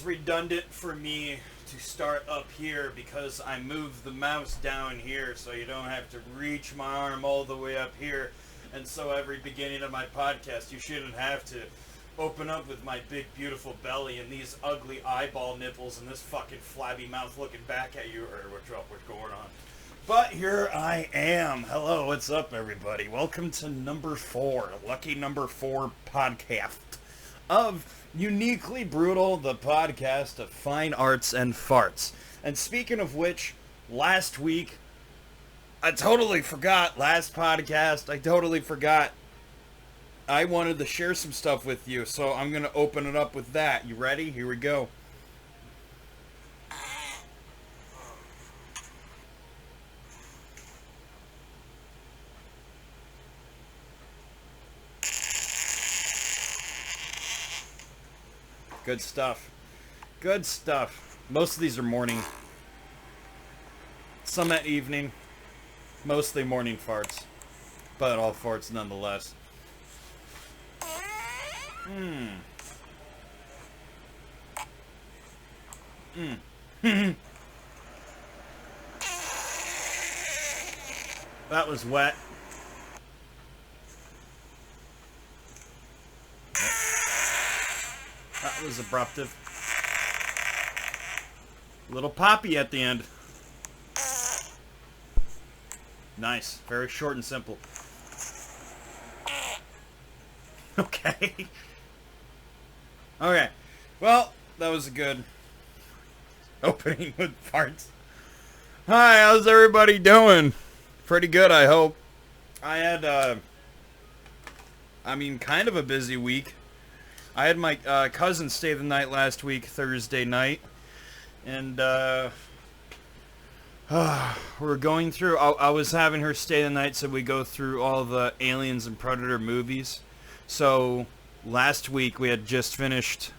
redundant for me to start up here because I moved the mouse down here so you don't have to reach my arm all the way up here. And so every beginning of my podcast, you shouldn't have to open up with my big, beautiful belly and these ugly eyeball nipples and this fucking flabby mouth looking back at you, or what's going on. But here I am. Hello, what's up, everybody? Welcome to number 4, lucky number 4 podcast of Uniquely Brutal, the podcast of fine arts and farts. And speaking of which, last week, I totally forgot, last podcast, I totally forgot. I wanted to share some stuff with you, so I'm going to open it up with that. You ready? Here we go. Good stuff. Good stuff. Most of these are morning. Some at evening. Mostly morning farts. But all farts nonetheless. That was wet. That was abruptive. Little poppy at the end. Nice. Very short and simple. Okay. Okay. Well, that was a good opening with farts. Hi, how's everybody doing? Pretty good, I hope. I had, kind of a busy week. I had my cousin stay the night last week, Thursday night, and we're going through, I was having her stay the night so we go through all the Aliens and Predator movies. So last week we had just finished,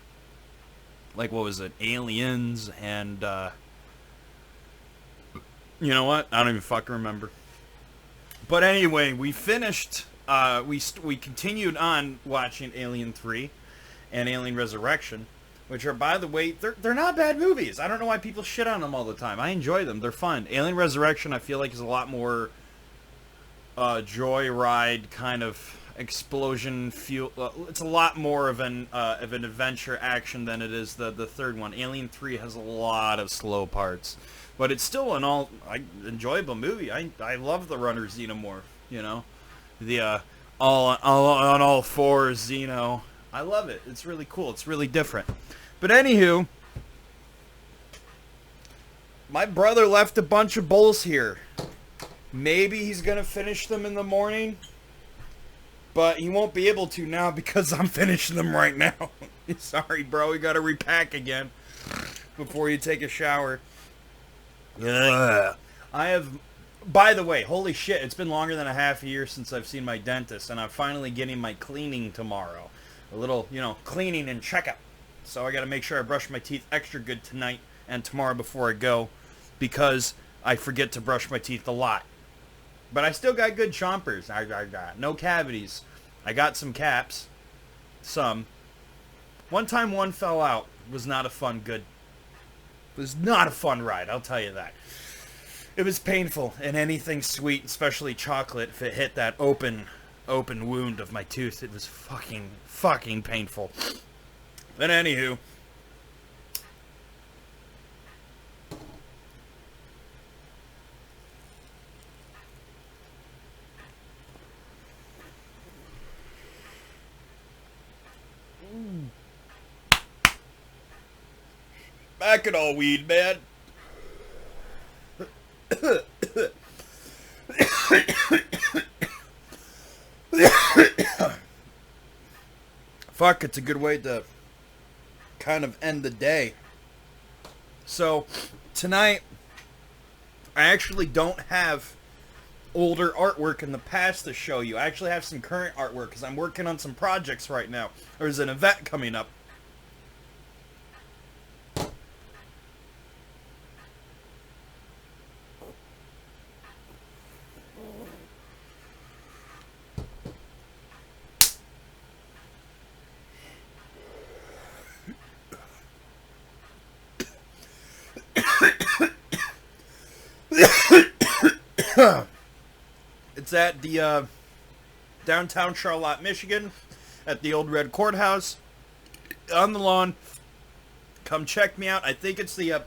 like, what was it, Aliens, and you know what, I don't even fucking remember. But anyway, we finished, we continued on watching Alien 3. And Alien Resurrection, which are, by the way, they're not bad movies. I don't know why people shit on them all the time. I enjoy them. They're fun. Alien Resurrection, I feel like, is a lot more joyride kind of explosion feel. It's a lot more of an adventure action than it is the third one. Alien 3 has a lot of slow parts, but it's still an enjoyable movie. I love the runner Xenomorph. You know, the all fours Xeno. I love it. It's really cool. It's really different. But anywho, my brother left a bunch of bowls here. Maybe he's going to finish them in the morning, but he won't be able to now because I'm finishing them right now. Sorry, bro. We got to repack again before you take a shower. I have... By the way, holy shit, it's been longer than a half a year since I've seen my dentist, and I'm finally getting my cleaning tomorrow. A little, cleaning and checkup. So I got to make sure I brush my teeth extra good tonight and tomorrow before I go, because I forget to brush my teeth a lot. But I still got good chompers. I got no cavities. I got some caps. Some. One time one fell out. It was not a fun ride, I'll tell you that. It was painful, and anything sweet, especially chocolate, if it hit that open wound of my tooth, it was fucking painful. But anywho, back at all weed, man. Fuck, it's a good way to kind of end the day. So, tonight, I actually don't have older artwork in the past to show you. I actually have some current artwork because I'm working on some projects right now. There's an event coming up. It's at the downtown Charlotte, Michigan, at the old Red Courthouse, on the lawn. Come check me out. I think it's the...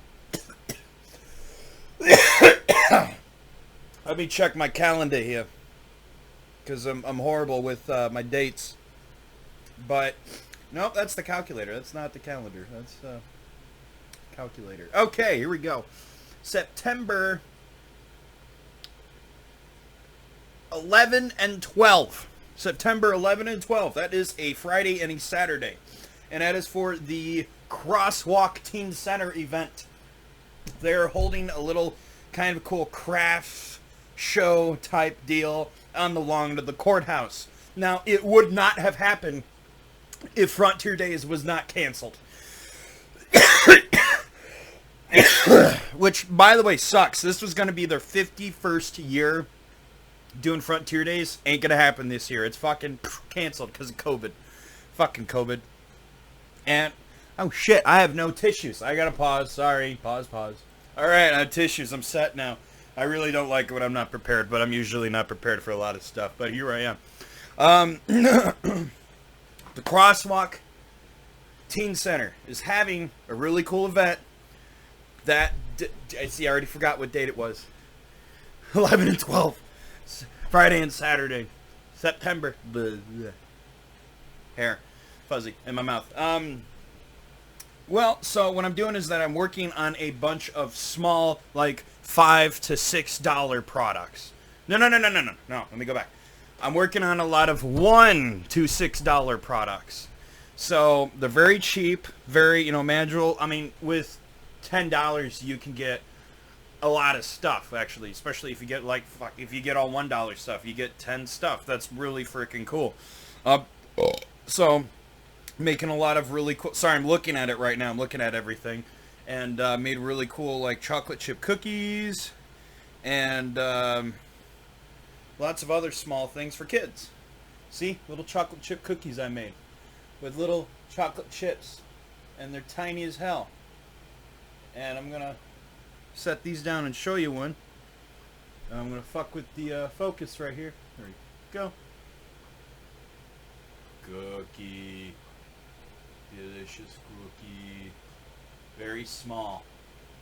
Let me check my calendar here, because I'm horrible with my dates. But, nope, that's the calculator. That's not the calendar. That's calculator. Okay, here we go. September 11 and 12. September 11 and 12. That is a Friday and a Saturday. And that is for the Crosswalk Teen Center event. They're holding a little kind of cool craft show type deal on the lawn of the courthouse. Now, it would not have happened if Frontier Days was not canceled. Which, by the way, sucks. This was going to be their 51st year doing Frontier Days. Ain't going to happen this year. It's fucking canceled because of COVID. Fucking COVID. And, oh shit, I have no tissues. I got to pause. Sorry. Pause. Alright, I have tissues. I'm set now. I really don't like it when I'm not prepared, but I'm usually not prepared for a lot of stuff. But here I am. The Crosswalk Teen Center is having a really cool event that, I see, I already forgot what date it was. 11 and 12. Friday and Saturday. September. Hair. Fuzzy in my mouth. Well, so what I'm doing is that I'm working on a bunch of small, like, $5 to $6 products. No. Let me go back. I'm working on a lot of $1 to $6 products. So they're very cheap, very, manageable. I mean, with $10 you can get a lot of stuff, actually, especially if you get if you get all $1 stuff, you get 10 stuff. That's really freaking cool. So making a lot of really cool, sorry, I'm looking at it right now. I'm looking at everything, and made really cool, like, chocolate chip cookies and lots of other small things for kids. See, little chocolate chip cookies I made with little chocolate chips, and they're tiny as hell. And I'm gonna set these down and show you one. I'm gonna fuck with the focus right here. There we go. Cookie. Delicious cookie. Very small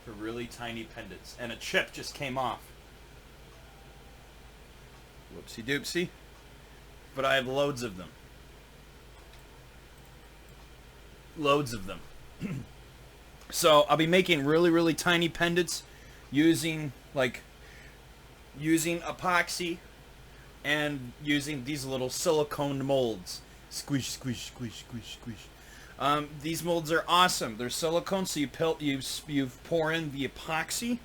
for really tiny pendants. And a chip just came off. Whoopsie doopsie. But I have loads of them. Loads of them. So I'll be making really, really tiny pendants using epoxy and using these little silicone molds. Squish, squish, squish, squish, squish. These molds are awesome. They're silicone, so you pour in the epoxy,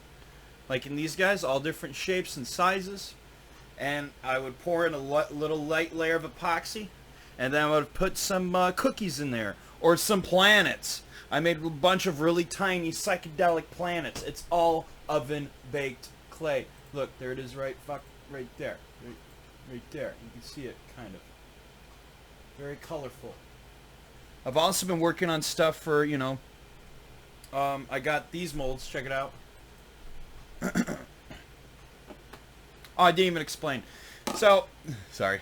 like in these guys, all different shapes and sizes. And I would pour in a little light layer of epoxy, and then I would put some cookies in there, or some planets. I made a bunch of really tiny psychedelic planets. It's all oven baked clay. Look, there it is, right there, right there. You can see it, kind of. Very colorful. I've also been working on stuff for, I got these molds. Check it out. Oh, I didn't even explain. So, sorry.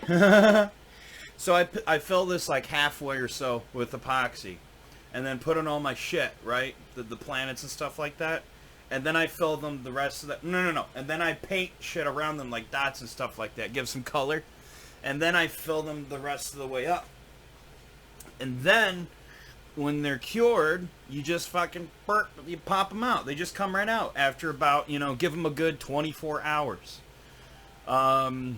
So I fill this like halfway or so with epoxy, and then put in all my shit, right? The planets and stuff like that. And then I fill them the rest of the... No. And then I paint shit around them, like dots and stuff like that. Give some color. And then I fill them the rest of the way up. And then, when they're cured, you just fucking you pop them out. They just come right out after about, give them a good 24 hours. Even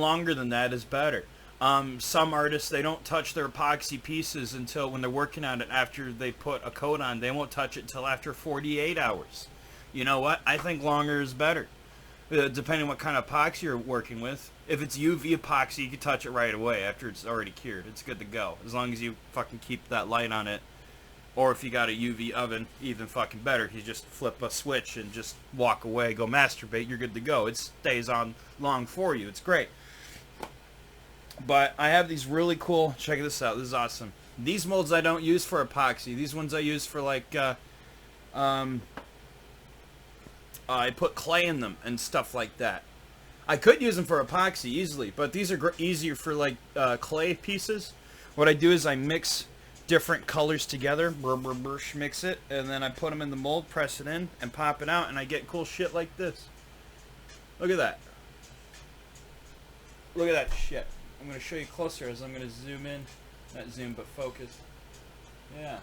longer than that is better. Some artists, they don't touch their epoxy pieces until when they're working on it after they put a coat on. They won't touch it until after 48 hours. You know what? I think longer is better. Depending on what kind of epoxy you're working with. If it's UV epoxy, you can touch it right away after it's already cured. It's good to go. As long as you fucking keep that light on it. Or if you got a UV oven, even fucking better. You just flip a switch and just walk away, go masturbate, you're good to go. It stays on long for you. It's great. But I have these really cool, check this out, this is awesome. These molds I don't use for epoxy. These ones I use for like, I put clay in them and stuff like that. I could use them for epoxy easily, but these are easier for like clay pieces. What I do is I mix different colors together, mix it, and then I put them in the mold, press it in, and pop it out, and I get cool shit like this. Look at that. Look at that shit. I'm going to show you closer as I'm going to zoom in. Not zoom, but focus. Yeah.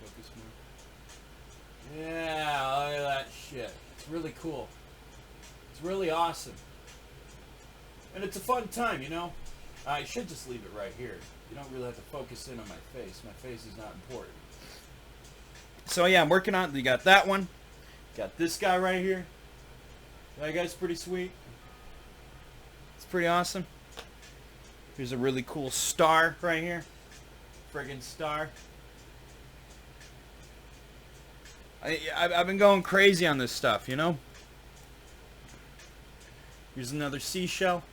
Focus more. Yeah, look at that shit. It's really cool. It's really awesome. And it's a fun time, you know? I should just leave it right here. You don't really have to focus in on my face. My face is not important. So yeah, I'm working on, you got that one. Got this guy right here. That guy's pretty sweet. It's pretty awesome. Here's a really cool star right here. Friggin' star. I've been going crazy on this stuff, you know? Here's another seashell.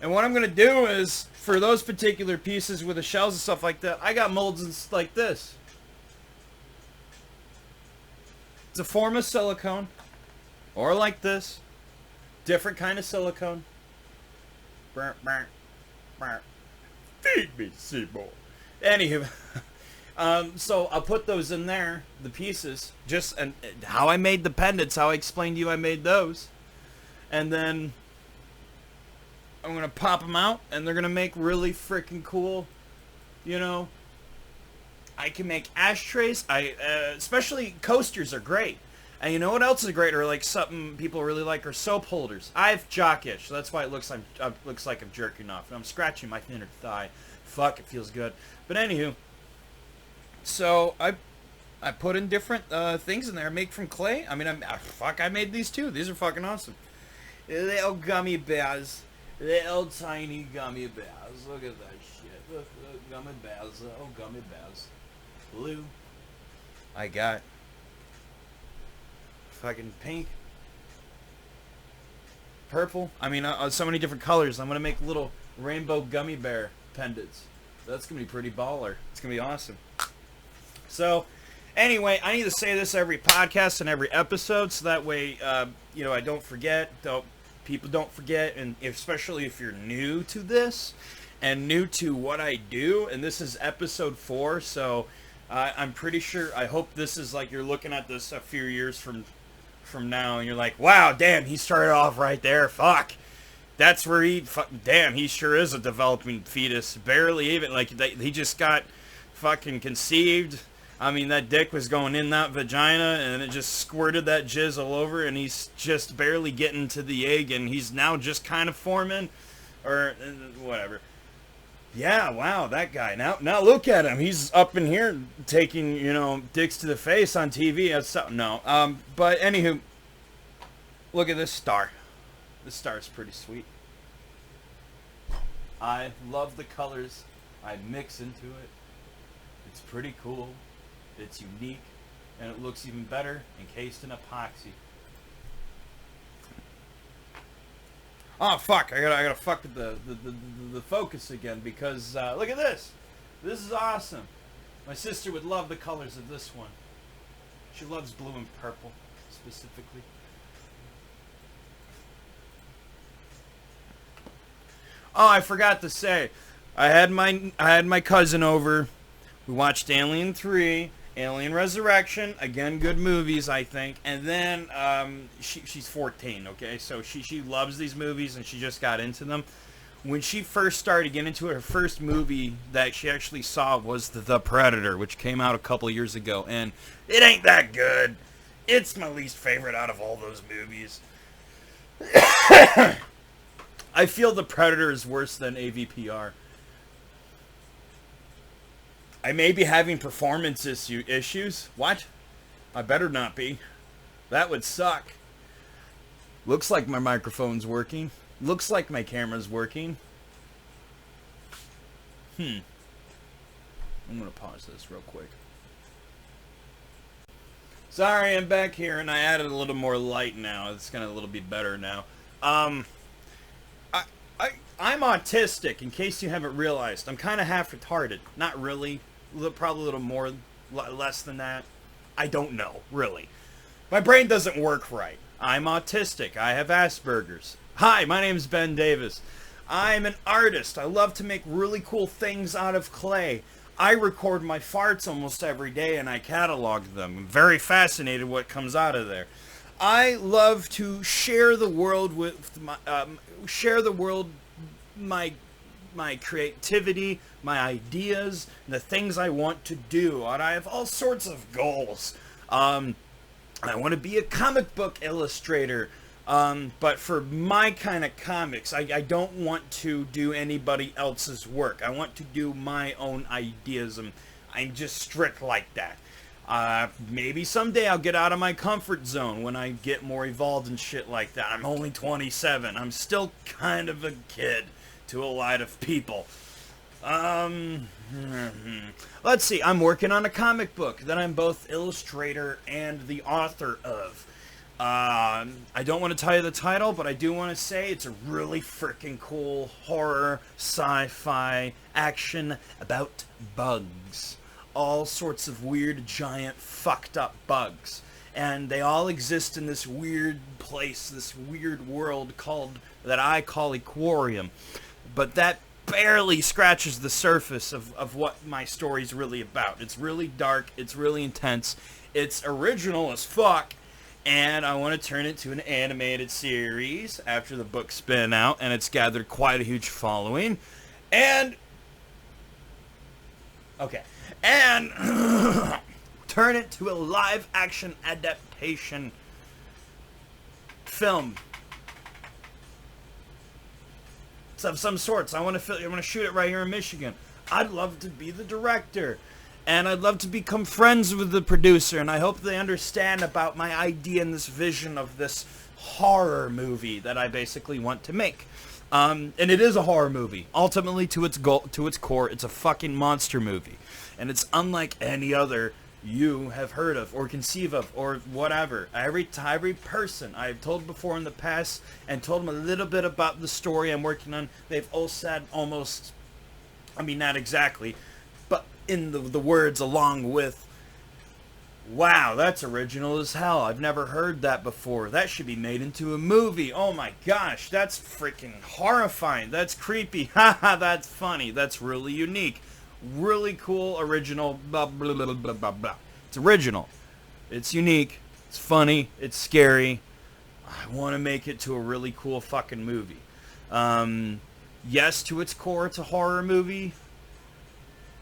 And what I'm going to do is, for those particular pieces with the shells and stuff like that, I got molds like this. It's a form of silicone. Or like this. Different kind of silicone. Feed me, Seymour. Anywho. So I'll put those in there, the pieces. Just and how I made the pendants, how I explained to you I made those. And then I'm going to pop them out, and they're going to make really freaking cool, you know. I can make ashtrays. Especially coasters are great. And you know what else is great, or like something people really like, are soap holders. I have jock itch, so that's why it looks like I'm jerking off. And I'm scratching my inner thigh. Fuck, it feels good. But anywho, so I put in different things in there. I make from clay. I mean, I made these too. These are fucking awesome. Little gummy bears. Little tiny gummy bears. Look at that shit. Look, gummy bears. Oh, gummy bears. Blue. I got fucking pink. Purple. I mean, so many different colors. I'm going to make little rainbow gummy bear pendants. That's going to be pretty baller. It's going to be awesome. So, anyway, I need to say this every podcast and every episode, so that way, you know, I don't forget. People don't forget, and especially if you're new to this and new to what I do. And this is episode 4, so I'm pretty sure. I hope this is like you're looking at this a few years from now, and you're like, wow, damn, he started off right there. Fuck, that's where damn, he sure is a developing fetus. Barely even like he just got fucking conceived. I mean, that dick was going in that vagina, and it just squirted that jizz all over, and he's just barely getting to the egg, and he's now just kind of forming, or whatever. Yeah, wow, that guy. Now look at him. He's up in here taking, you know, dicks to the face on TV. But anywho, look at this star. This star's pretty sweet. I love the colors I mix into it. It's pretty cool. It's unique, and it looks even better encased in epoxy. Oh fuck! I gotta fuck with the focus again, because look at this. This is awesome. My sister would love the colors of this one. She loves blue and purple specifically. Oh, I forgot to say, I had my cousin over. We watched Alien 3. Alien Resurrection, again, good movies, I think. And then she's 14, okay? So she loves these movies, and she just got into them. When she first started getting into it, her first movie that she actually saw was The Predator, which came out a couple years ago. And it ain't that good. It's my least favorite out of all those movies. I feel The Predator is worse than AVPR. I may be having performance issues. What? I better not be. That would suck. Looks like my microphone's working. Looks like my camera's working. I'm going to pause this real quick. Sorry, I'm back here, and I added a little more light now. It's going to a little bit better now. I'm autistic, in case you haven't realized. I'm kind of half retarded. Not really. Probably a little more, less than that. I don't know, really. My brain doesn't work right. I'm autistic. I have Asperger's. Hi, my name is Ben Davis. I'm an artist. I love to make really cool things out of clay. I record my farts almost every day and I catalog them. I'm very fascinated what comes out of there. I love to share the world with my creativity, my ideas, and the things I want to do. And I have all sorts of goals. I want to be a comic book illustrator. But for my kind of comics, I don't want to do anybody else's work. I want to do my own ideas. I'm just strict like that. Maybe someday I'll get out of my comfort zone when I get more evolved and shit like that. I'm only 27. I'm still kind of a kid to a lot of people. Let's see. I'm working on a comic book that I'm both illustrator and the author of. I don't want to tell you the title, but I do want to say it's a really freaking cool horror, sci-fi, action about bugs. All sorts of weird, giant, fucked up bugs. And they all exist in this weird place, this weird world that I call Aquarium. But that barely scratches the surface of what my story's really about. It's really dark, it's really intense, it's original as fuck, and I want to turn it to an animated series after the book's been out, and it's gathered quite a huge following. And turn it to a live action adaptation film of some sorts. I want to shoot it right here in Michigan. I'd love to be the director, and I'd love to become friends with the producer, and I hope they understand about my idea and this vision of this horror movie that I basically want to make. And it is a horror movie. Ultimately, to its core, it's a fucking monster movie, and it's unlike any other you have heard of or conceive of or whatever. Every person I've told before in the past and told them a little bit about the story I'm working on, they've all said almost, I mean, not exactly, but in the words along with, wow, that's original as hell. I've never heard that before. That should be made into a movie. Oh my gosh, that's freaking horrifying. That's creepy. Haha, that's funny. That's really unique. Really cool, original, blah, blah, blah, blah, blah, blah. It's original. It's unique. It's funny. It's scary. I want to make it to a really cool fucking movie. Yes, to its core, it's a horror movie.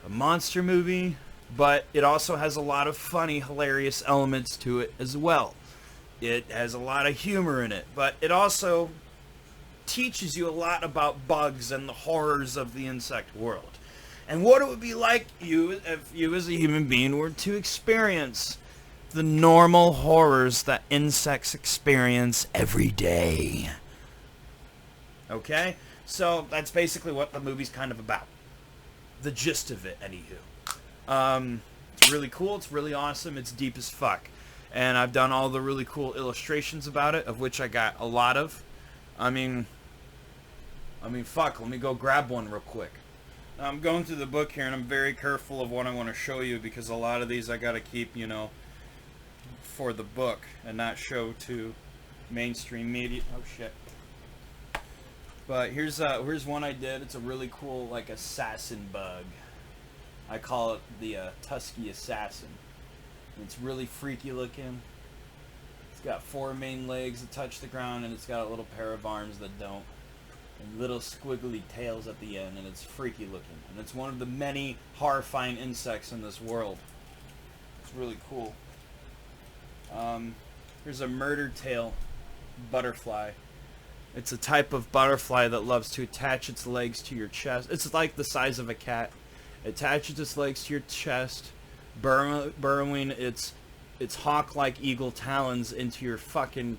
A monster movie. But it also has a lot of funny, hilarious elements to it as well. It has a lot of humor in it. But it also teaches you a lot about bugs and the horrors of the insect world. And what it would be like if you as a human being were to experience the normal horrors that insects experience every day. Okay? So that's basically what the movie's kind of about. The gist of it, anywho. It's really cool, it's really awesome, it's deep as fuck. And I've done all the really cool illustrations about it, of which I got a lot of. I mean, fuck, let me go grab one real quick. I'm going through the book here, and I'm very careful of what I want to show you, because a lot of these I gotta keep, for the book, and not show to mainstream media. Oh shit. But here's one I did. It's a really cool, like, assassin bug. I call it the Tusky Assassin. It's really freaky looking. It's got 4 main legs that touch the ground, and it's got a little pair of arms that don't. And little squiggly tails at the end, and it's freaky looking. And it's one of the many horrifying insects in this world. It's really cool. Here's a murder tail butterfly. It's a type of butterfly that loves to attach its legs to your chest. It's like the size of a cat. It attaches its legs to your chest, burrowing its hawk-like eagle talons into your fucking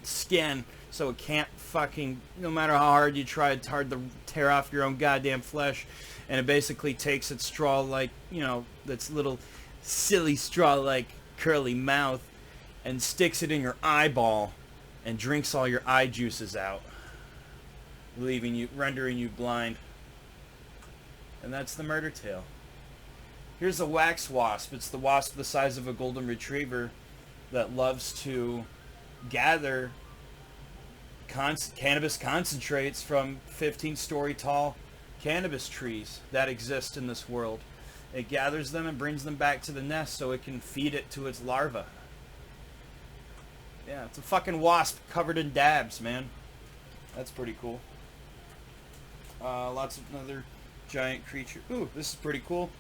skin, so it can't fucking, no matter how hard you try, it's hard to tear off your own goddamn flesh. And it basically takes its straw-like, its little silly straw-like curly mouth, and sticks it in your eyeball and drinks all your eye juices out, rendering you blind. And that's the murder tail. Here's a wax wasp. It's the wasp the size of a golden retriever. that loves to gather cannabis concentrates from 15-story tall cannabis trees that exist in this world. It gathers them and brings them back to the nest so it can feed it to its larva. Yeah, it's a fucking wasp covered in dabs, man. That's pretty cool. Lots of another giant creature. Ooh, this is pretty cool.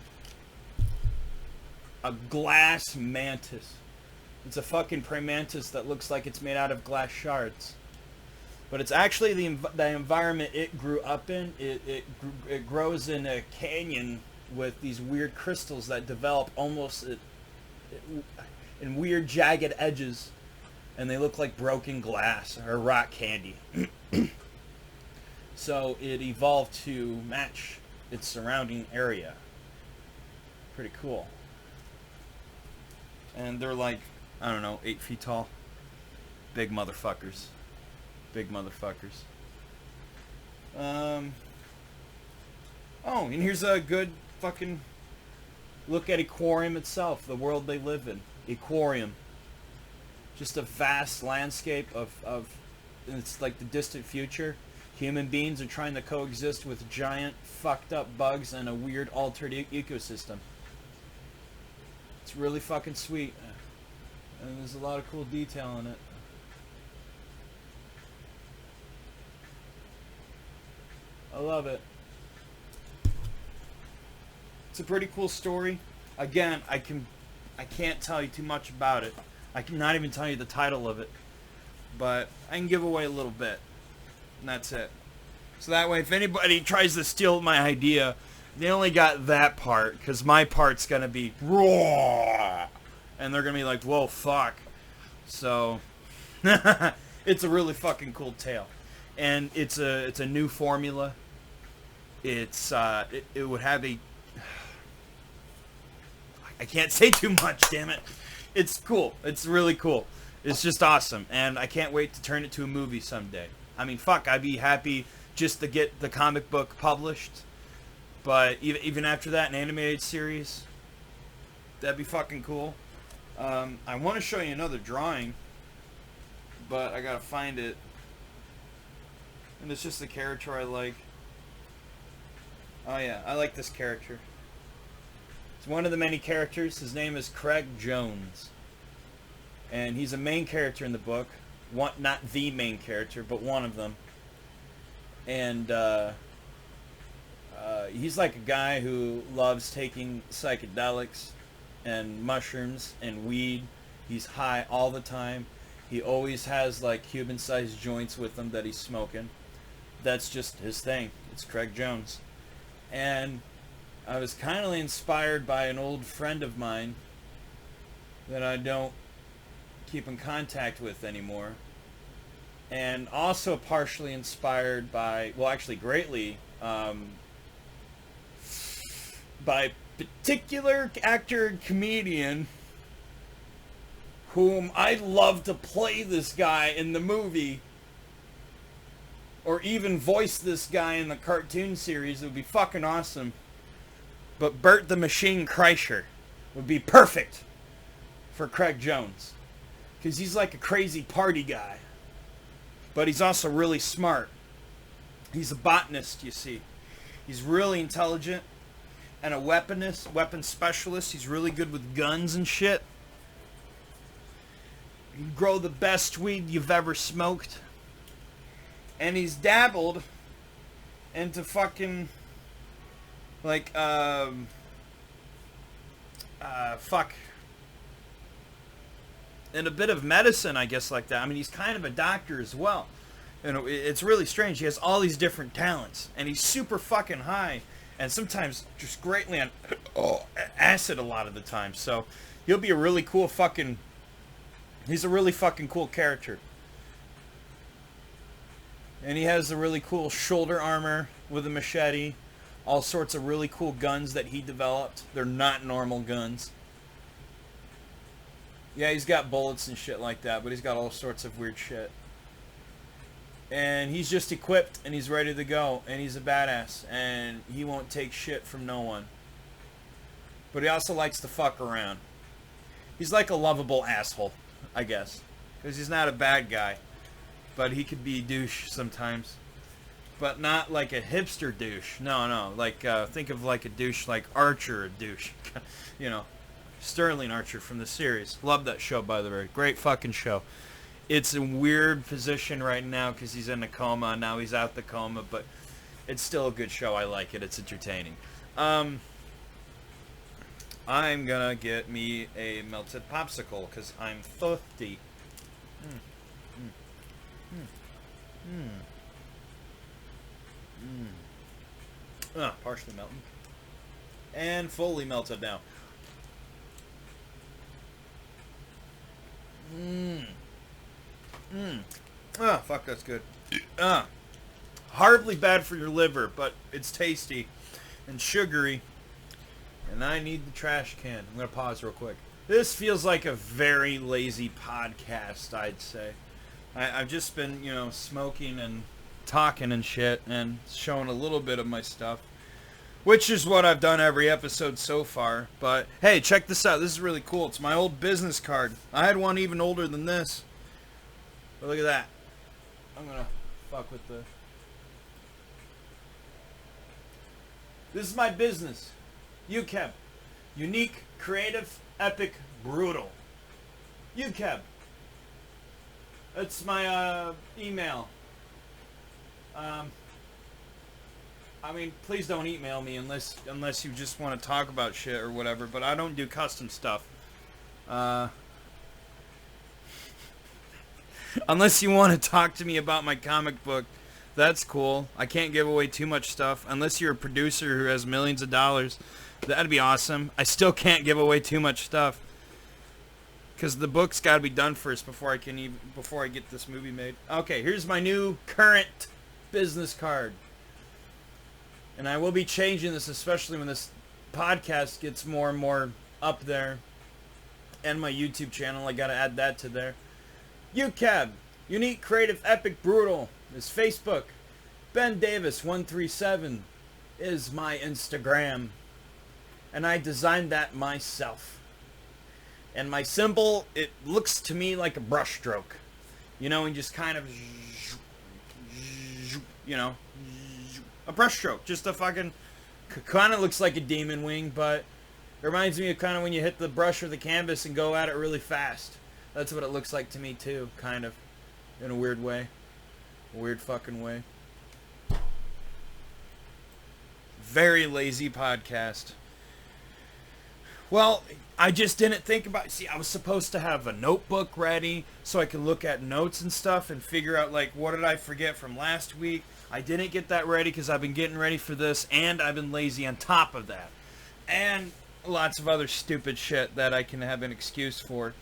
A glass mantis. It's a fucking praying mantis that looks like it's made out of glass shards. But it's actually the environment it grew up in. It grows in a canyon with these weird crystals that develop almost in weird jagged edges. And they look like broken glass or rock candy. So it evolved to match its surrounding area. Pretty cool. And they're like, I don't know, 8 feet tall. Big motherfuckers. Big motherfuckers. Oh, and here's a good fucking look at Aquarium itself, the world they live in. Aquarium. Just a vast landscape of it's like the distant future. Human beings are trying to coexist with giant fucked up bugs and a weird altered ecosystem. It's really fucking sweet. And there's a lot of cool detail in it. I love it. It's a pretty cool story. Again, I can't tell you too much about it. I cannot even tell you the title of it. But I can give away a little bit. And that's it. So that way, if anybody tries to steal my idea, they only got that part. Because my part's going to be raw. And they're going to be like, whoa, fuck. So, it's a really fucking cool tale. And it's a new formula. It's, it would have a... I can't say too much, damn it. It's cool. It's really cool. It's just awesome. And I can't wait to turn it to a movie someday. I mean, fuck, I'd be happy just to get the comic book published. But even after that, an animated series, that'd be fucking cool. I want to show you another drawing, but I gotta find it. And it's just the character I like. Oh yeah, I like this character. It's one of the many characters. His name is Craig Jones. And he's a main character in the book. Not the main character, but one of them. And he's like a guy who loves taking psychedelics and mushrooms and weed. He's high all the time. He always has like Cuban-sized joints with him that he's smoking. That's just his thing. It's Craig Jones. And I was kindly inspired by an old friend of mine that I don't keep in contact with anymore. And also partially inspired by, well, actually greatly, by a particular actor and comedian whom I'd love to play this guy in the movie or even voice this guy in the cartoon series. It would be fucking awesome. But Bert the Machine Kreischer would be perfect for Craig Jones. Because he's like a crazy party guy. But he's also really smart. He's a botanist, you see. He's really intelligent. And a weapon specialist. He's really good with guns and shit. He can grow the best weed you've ever smoked. And he's dabbled into fucking... like, fuck. And a bit of medicine, I guess, like that. I mean, he's kind of a doctor as well. You know, it's really strange. He has all these different talents. And he's super fucking high. And sometimes just greatly on acid a lot of the time. So, he'll be a really cool fucking... he's a really fucking cool character. And he has a really cool shoulder armor with a machete. All sorts of really cool guns that he developed. They're not normal guns. Yeah, he's got bullets and shit like that, but he's got all sorts of weird shit. And he's just equipped, and he's ready to go, and he's a badass, and he won't take shit from no one. But he also likes to fuck around. He's like a lovable asshole. I guess. Because he's not a bad guy. But he could be a douche sometimes. But not like a hipster douche. No. Like, think of like a douche like Archer, a douche. You know, Sterling Archer from the series. Love that show, by the way. Great fucking show. It's a weird position right now because he's in a coma. Now he's out the coma, but it's still a good show. I like it. It's entertaining. I'm gonna get me a melted popsicle because I'm thirsty. Partially melted. And fully melted now. Fuck, that's good. Horribly bad for your liver, but it's tasty and sugary. And I need the trash can. I'm going to pause real quick. This feels like a very lazy podcast, I'd say. I've just been, smoking and talking and shit and showing a little bit of my stuff. Which is what I've done every episode so far. But, hey, check this out. This is really cool. It's my old business card. I had one even older than this. But look at that. I'm going to fuck with the... This is my business. UKEB. Unique, creative, epic, brutal. UKEB. That's my email. Please don't email me unless you just want to talk about shit or whatever, but I don't do custom stuff. Unless you want to talk to me about my comic book, that's cool. I can't give away too much stuff. Unless you're a producer who has millions of dollars, that'd be awesome. I still can't give away too much stuff. Because the book's got to be done first before I get this movie made. Okay, here's my new current business card. And I will be changing this, especially when this podcast gets more and more up there. And my YouTube channel, I got to add that to there. UKEB, Unique, Creative, Epic, Brutal is Facebook. Ben Davis 137 is my Instagram. And I designed that myself. And my symbol, it looks to me like a brush stroke. And just kind of, a brush stroke. Just a fucking, kind of looks like a demon wing, but it reminds me of kind of when you hit the brush or the canvas and go at it really fast. That's what it looks like to me too, kind of, in a weird way. A weird fucking way. Very lazy podcast. Well, I just didn't think about... See, I was supposed to have a notebook ready so I could look at notes and stuff and figure out, what did I forget from last week? I didn't get that ready because I've been getting ready for this, and I've been lazy on top of that. And lots of other stupid shit that I can have an excuse for.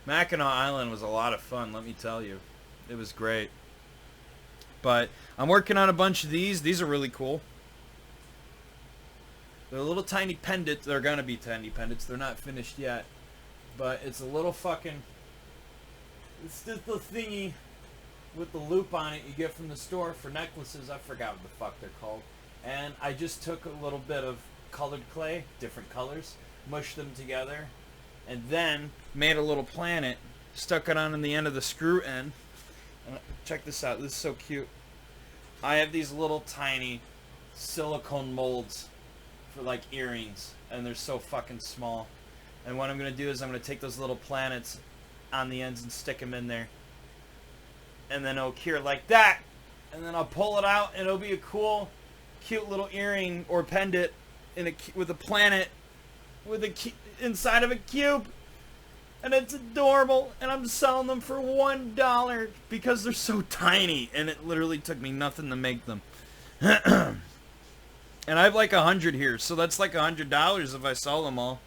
Mackinac Island was a lot of fun, let me tell you. It was great. But I'm working on a bunch of these. These are really cool. They're little tiny pendants. They're going to be tiny pendants. They're not finished yet. But it's a little fucking... It's just the thingy with the loop on it you get from the store for necklaces. I forgot what the fuck they're called. And I just took a little bit of colored clay, different colors, mushed them together, and then made a little planet, stuck it on the end of the screw end. And check this out. This is so cute. I have these little tiny silicone molds for earrings, and they're so fucking small. And what I'm going to do is I'm going to take those little planets on the ends and stick them in there. And then it'll cure like that. And then I'll pull it out, and it'll be a cool, cute little earring or pendant with a planet inside of a cube. And it's adorable. And I'm selling them for $1 because they're so tiny. And it literally took me nothing to make them. And I have 100 here, so that's $100 if I sell them all.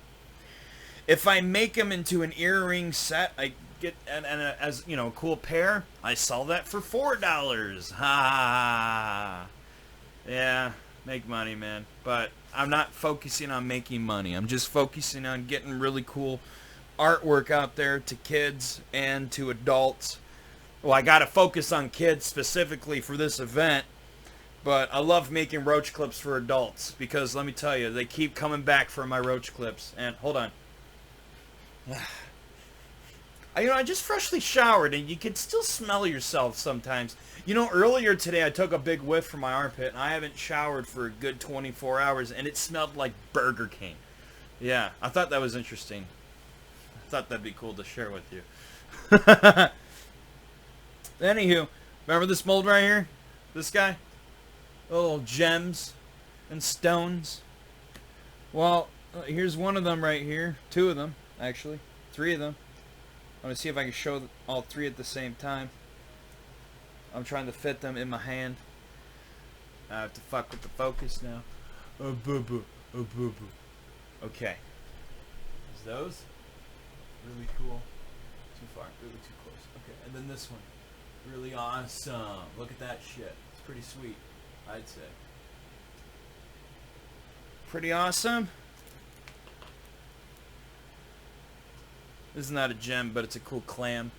If I make them into an earring set, I get as a cool pair. I sell that for $4. Ha! Yeah, make money, man. But I'm not focusing on making money. I'm just focusing on getting really cool artwork out there to kids and to adults. Well, I got to focus on kids specifically for this event. But I love making roach clips for adults because let me tell you, they keep coming back for my roach clips. And hold on. I just freshly showered, and you can still smell yourself sometimes. Earlier today I took a big whiff from my armpit, and I haven't showered for a good 24 hours, and it smelled like Burger King. Yeah, I thought that was interesting. I thought that'd be cool to share with you. Anywho, remember this mold right here? This guy? Little gems and stones. Well, here's one of them right here. Two of them, actually. Three of them. I'm going to see if I can show all three at the same time. I'm trying to fit them in my hand. I have to fuck with the focus now. Oh, boo-boo. Oh, boo-boo. Okay. Is those? Really cool. Too far. Really too close. Okay, and then this one. Really awesome. Look at that shit. It's pretty sweet, I'd say. Pretty awesome. This is not a gem, but it's a cool clam.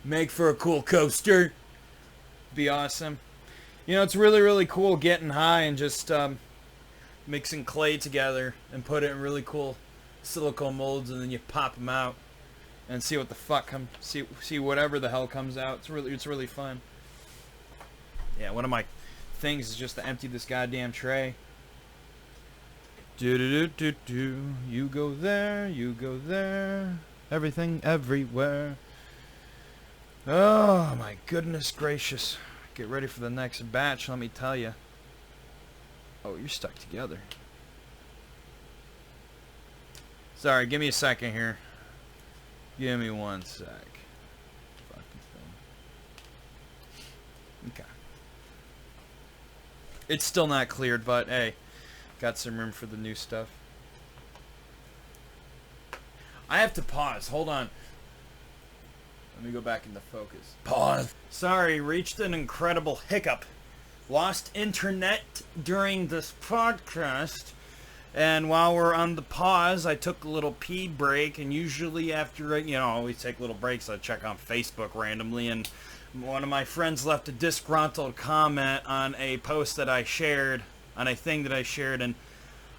Make for a cool coaster. Be awesome. It's really, really cool getting high and just mixing clay together and put it in really cool silicone molds, and then you pop them out and see what the fuck comes. See whatever the hell comes out. It's really fun. Yeah, one of my things is just to empty this goddamn tray. Do. You go there, you go there. Everything, everywhere. Oh my goodness gracious. Get ready for the next batch, let me tell you. Oh, you're stuck together. Sorry, give me a second here. Give me one sec. Fucking thing. Okay. It's still not cleared, but hey, got some room for the new stuff. I have to pause. Hold on. Let me go back into focus. Pause. Sorry, reached an incredible hiccup. Lost internet during this podcast. And while we're on the pause, I took a little pee break. And usually after, I always take little breaks. I check on Facebook randomly. And one of my friends left a disgruntled comment on a post that I shared. On a thing that I shared. And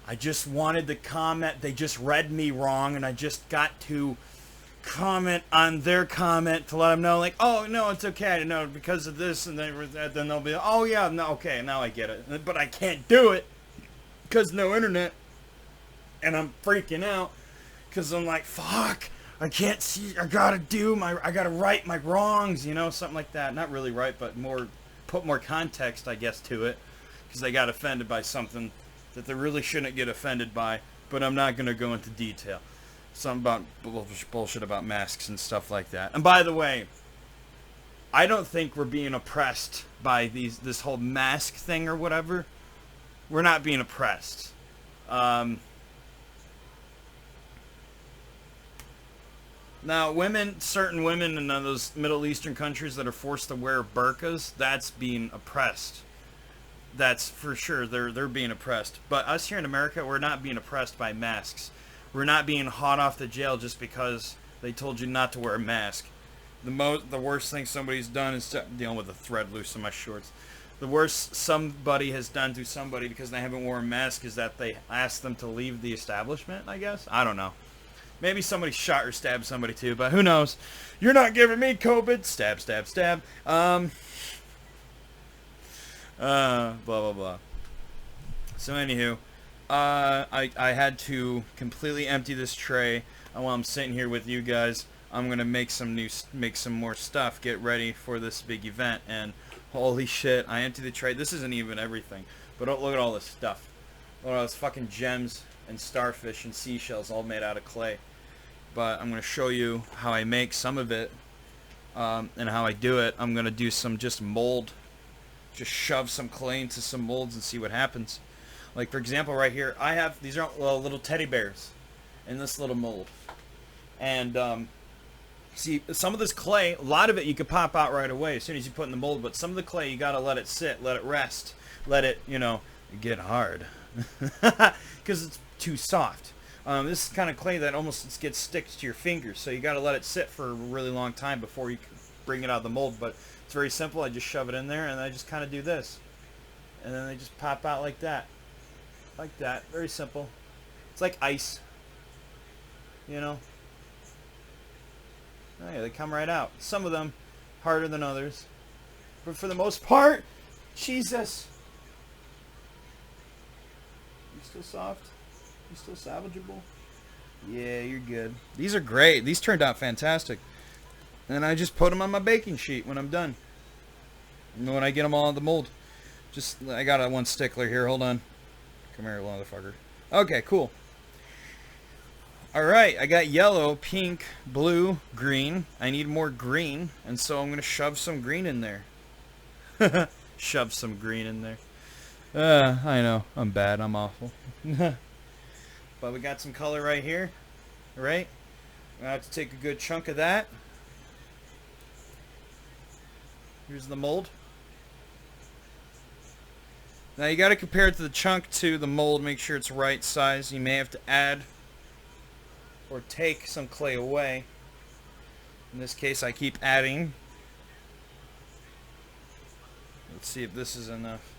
I just wanted to comment. They just read me wrong. And I just got to comment on their comment to let them know, like, oh, no, it's okay. No, because of this. And then they'll be, oh, yeah, no, okay, now I get it. But I can't do it because no internet. And I'm freaking out because I'm like, fuck, I can't see. I gotta right my wrongs, something like that. Not really right, but put more context, I guess, to it, because I got offended by something that they really shouldn't get offended by. But I'm not gonna go into detail. Some about bullshit about masks and stuff like that. And by the way, I don't think we're being oppressed by this whole mask thing or whatever. We're not being oppressed. Now, certain women in those Middle Eastern countries that are forced to wear burqas, that's being oppressed. That's for sure. They're being oppressed. But us here in America, we're not being oppressed by masks. We're not being hot off the jail just because they told you not to wear a mask. The worst thing somebody's done is dealing with a thread loose in my shorts. The worst somebody has done to somebody because they haven't worn a mask is that they asked them to leave the establishment, I guess. I don't know. Maybe somebody shot or stabbed somebody too, but who knows? You're not giving me COVID. Stab, stab, stab. Blah, blah, blah. So anywho, I had to completely empty this tray. And while I'm sitting here with you guys, I'm gonna make some more stuff. Get ready for this big event. And holy shit, I emptied the tray. This isn't even everything, but look at all this stuff. Look at all those fucking gems and starfish and seashells all made out of clay. But I'm going to show you how I make some of it and how I do it. I'm going to do some just mold. Just shove some clay into some molds and see what happens. Like, for example, right here, I have, these are little teddy bears in this little mold. And see, some of this clay, a lot of it you could pop out right away as soon as you put in the mold. But some of the clay, you got to let it sit, let it rest, let it, get hard. Because it's too soft. This is kind of clay that almost gets sticks to your fingers, so you got to let it sit for a really long time before you can bring it out of the mold. But it's very simple. I just shove it in there, and I just kind of do this, and then they just pop out like that, very simple. It's like ice. you know. Oh yeah, they come right out. Some of them harder than others. But for the most part, Jesus. You still soft? You still salvageable? Yeah, you're good. These are great. These turned out fantastic. And I just put them on my baking sheet when I'm done. And when I get them all in the mold. I got one stickler here. Hold on. Come here, motherfucker. Okay, cool. Alright, I got yellow, pink, blue, green. I need more green, and so I'm going to shove some green in there. Shove some green in there. I know. I'm bad. I'm awful. But we got some color right here. Right? I'm going to have to take a good chunk of that. Here's the mold. Now you got to compare it to the chunk to the mold. Make sure it's right size. You may have to add or take some clay away. In this case, I keep adding. Let's see if this is enough.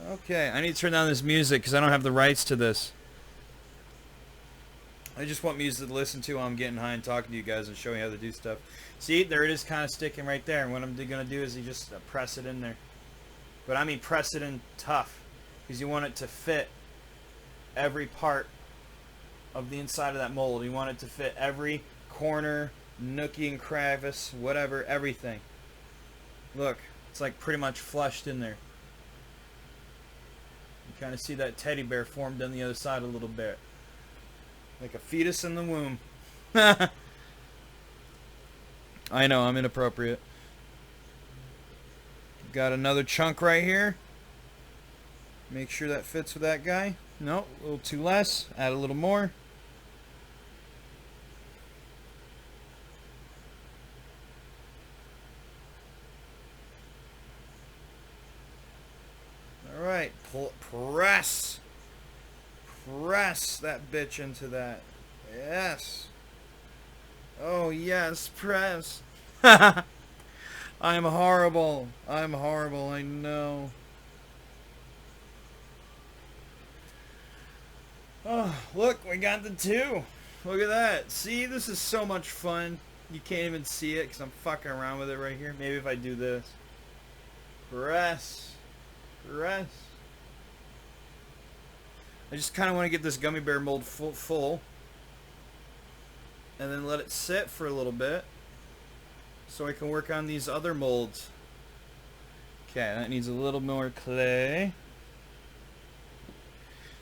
Okay, I need to turn down this music because I don't have the rights to this. I just want music to listen to while I'm getting high and talking to you guys and showing you how to do stuff. See, there it is, kind of sticking right there. And what I'm going to do is you just press it in there. But I mean press it in tough, because you want it to fit every part of the inside of that mold. You want it to fit every corner, nookie and crevice, whatever, everything. Look, it's like pretty much flushed in there. You kind of see that teddy bear formed on the other side a little bit. Like a fetus in the womb. I know, I'm inappropriate. Got another chunk right here. Make sure that fits with that guy. No, a little too less. Add a little more. Alright, press. Press that bitch into that. Yes. Oh, yes, press. I'm horrible. I'm horrible, I know. Oh, look, we got the two. Look at that. See, this is so much fun. You can't even see it because I'm fucking around with it right here. Maybe if I do this. Press. Press. I just kind of want to get this gummy bear mold full. And then let it sit for a little bit. So I can work on these other molds. Okay, that needs a little more clay.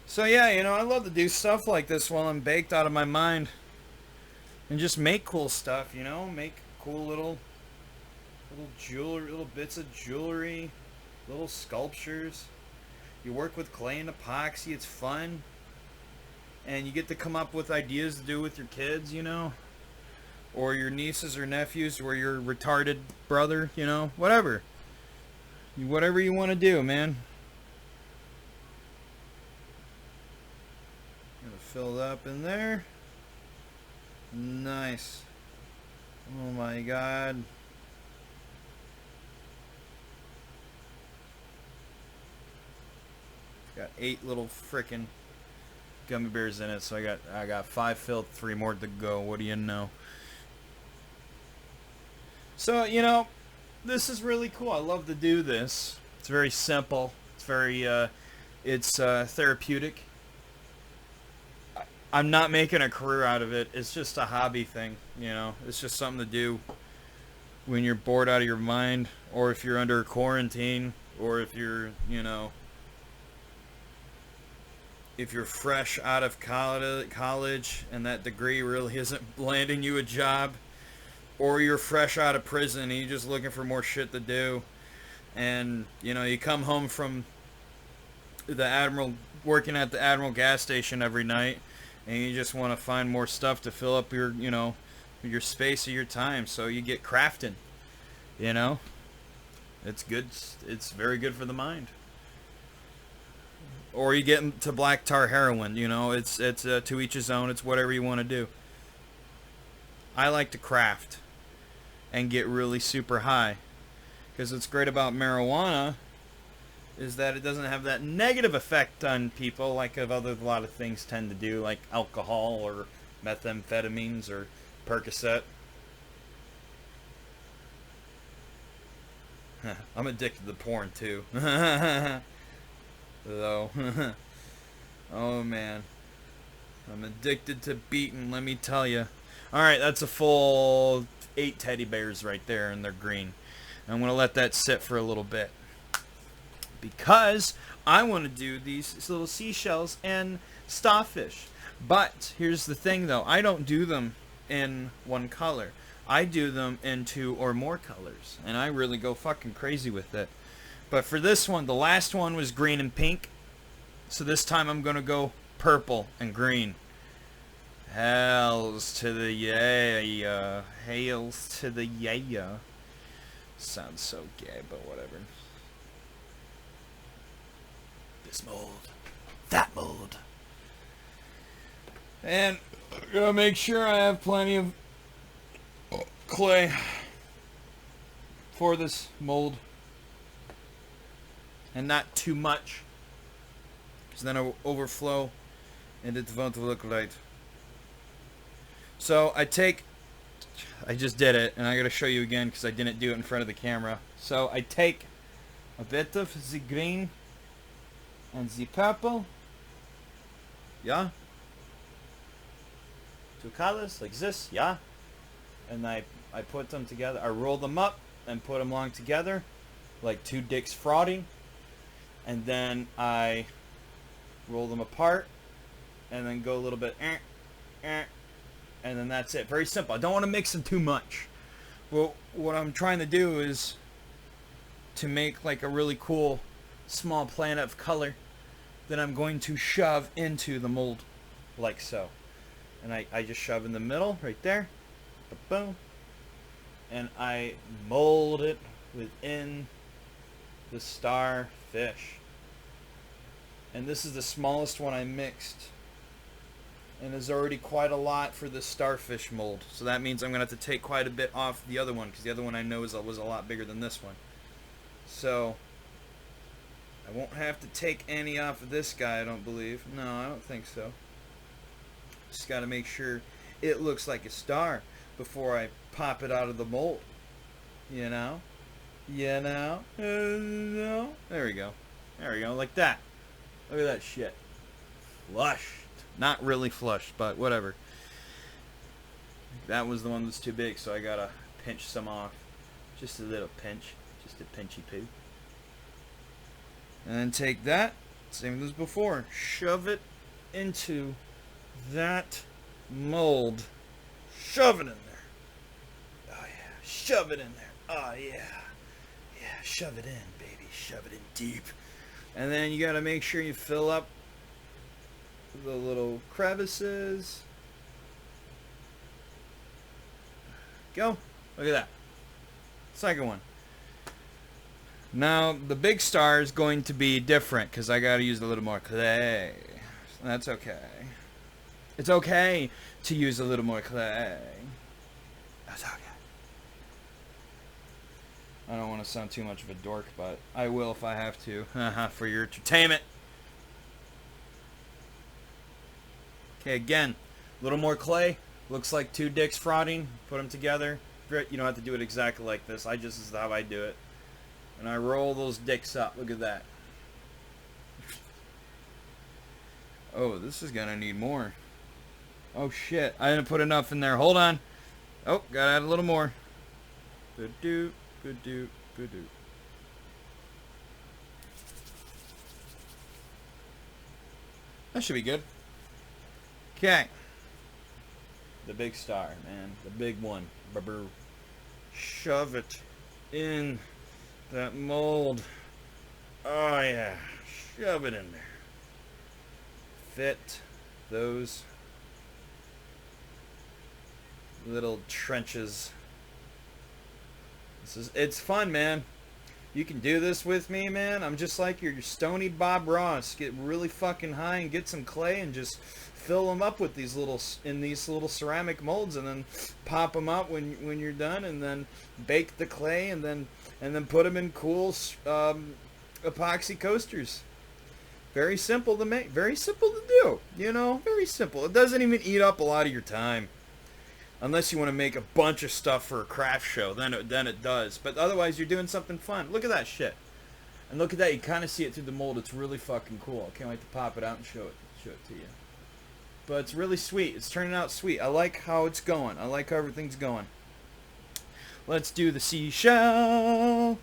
So yeah, you know, I love to do stuff like this while I'm baked out of my mind. And just make cool stuff, you know? Make cool little jewelry, little bits of jewelry, little sculptures. You work with clay and epoxy, it's fun. And you get to come up with ideas to do with your kids, you know? Or your nieces or nephews, or your retarded brother, you know? Whatever. Whatever you want to do, man. Gonna fill it up in there. Nice. Oh my god. Got 8 little frickin' gummy bears in it, so I got 5 filled, 3 more to go. What do you know? So, you know, this is really cool. I love to do this. It's very simple. It's very therapeutic. I'm not making a career out of it. It's just a hobby thing, you know. It's just something to do when you're bored out of your mind, or if you're under quarantine, or if you're, you know, if you're fresh out of college and that degree really isn't landing you a job, or you're fresh out of prison and you're just looking for more shit to do, and, you know, you come home from working at the Admiral gas station every night, and you just want to find more stuff to fill up your, you know, your space of your time, so you get crafting, you know. It's good. It's very good for the mind. Or you get into black tar heroin, you know. It's to each his own. It's whatever you want to do. I like to craft and get really super high, because what's great about marijuana is that it doesn't have that negative effect on people like a lot of things tend to do, like alcohol or methamphetamines or Percocet. I'm addicted to porn too. Though. Oh man. I'm addicted to beating, let me tell you. Alright, that's a full 8 teddy bears right there, and they're green. I'm going to let that sit for a little bit, because I want to do these little seashells and starfish. But here's the thing though, I don't do them in one color. I do them in 2 or more colors, and I really go fucking crazy with it. But for this one, the last one was green and pink, so this time I'm going to go purple and green. Hells to the yeah. Hails to the yeah. Sounds so gay, but whatever. This mold. That mold. And I'm gonna make sure I have plenty of clay for this mold. And not too much, because then it will overflow and it won't look right. So I just did it, and I gotta show you again because I didn't do it in front of the camera. So I take a bit of the green and the purple, yeah, 2 colors like this, yeah, and I put them together. I roll them up and put them along together like 2 dicks frauding, and then I roll them apart and then go a little bit and then that's it. Very simple. I don't want to mix them too much. Well, what I'm trying to do is to make like a really cool small planet of color that I'm going to shove into the mold like so. And I just shove in the middle right there. Boom. And I mold it within the starfish. And this is the smallest one I mixed. And there's already quite a lot for the starfish mold. So that means I'm going to have to take quite a bit off the other one, because the other one I know was a lot bigger than this one. So I won't have to take any off of this guy, I don't believe. No, I don't think so. Just got to make sure it looks like a star before I pop it out of the mold. You know? You know? There we go. There we go, like that. Look at that shit. Flush. Not really flush, but whatever. That was the one that's too big, so I gotta pinch some off. Just a little pinch. Just a pinchy poo. And then take that, same as before, shove it into that mold. Shove it in there. Oh yeah, shove it in there. Oh yeah. Yeah, shove it in, baby. Shove it in deep. And then you gotta make sure you fill up the little crevices. Go. Look at that. Second one. Now the big star is going to be different because I got to use a little more clay. That's okay. It's okay to use a little more clay. That's okay. I don't want to sound too much of a dork, but I will if I have to. For your entertainment. Okay, again, a little more clay. Looks like 2 dicks frauding. Put them together. You don't have to do it exactly like this. This is how I do it. And I roll those dicks up. Look at that. Oh, this is gonna need more. Oh shit, I didn't put enough in there. Hold on. Oh, gotta add a little more. Good do, good do, good do. That should be good. Okay. The big star, man. The big one. Brr. Shove it in that mold. Oh yeah. Shove it in there. Fit those little trenches. It's fun, man. You can do this with me, man. I'm just like your stony Bob Ross. Get really fucking high and get some clay and just fill them up with these little ceramic molds, and then pop them out when you're done, and then bake the clay, and then put them in cool epoxy coasters. Very simple to make, very simple to do, you know, very simple. It doesn't even eat up a lot of your time. Unless you want to make a bunch of stuff for a craft show, then it does. But otherwise, you're doing something fun. Look at that shit. And look at that, you kind of see it through the mold. It's really fucking cool. I can't wait to pop it out and show it to you. But it's really sweet. It's turning out sweet. I like how it's going. I like how everything's going. Let's do the seashell.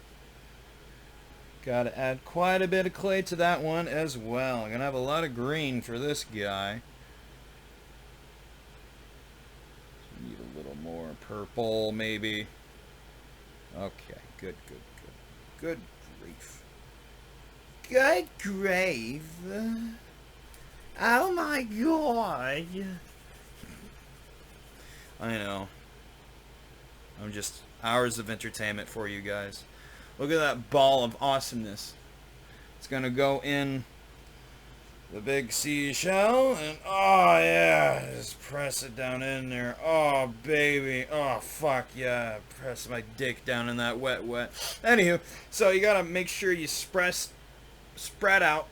Gotta add quite a bit of clay to that one as well. I'm gonna have a lot of green for this guy. Need a little more purple, maybe. Okay, good. Good grief. Good grief. Oh my god. I know. I'm just hours of entertainment for you guys. Look at that ball of awesomeness. It's gonna go in the big seashell, and oh yeah, just press it down in there. Oh baby, oh fuck yeah, press my dick down in that wet. Anywho, so you gotta make sure you spread out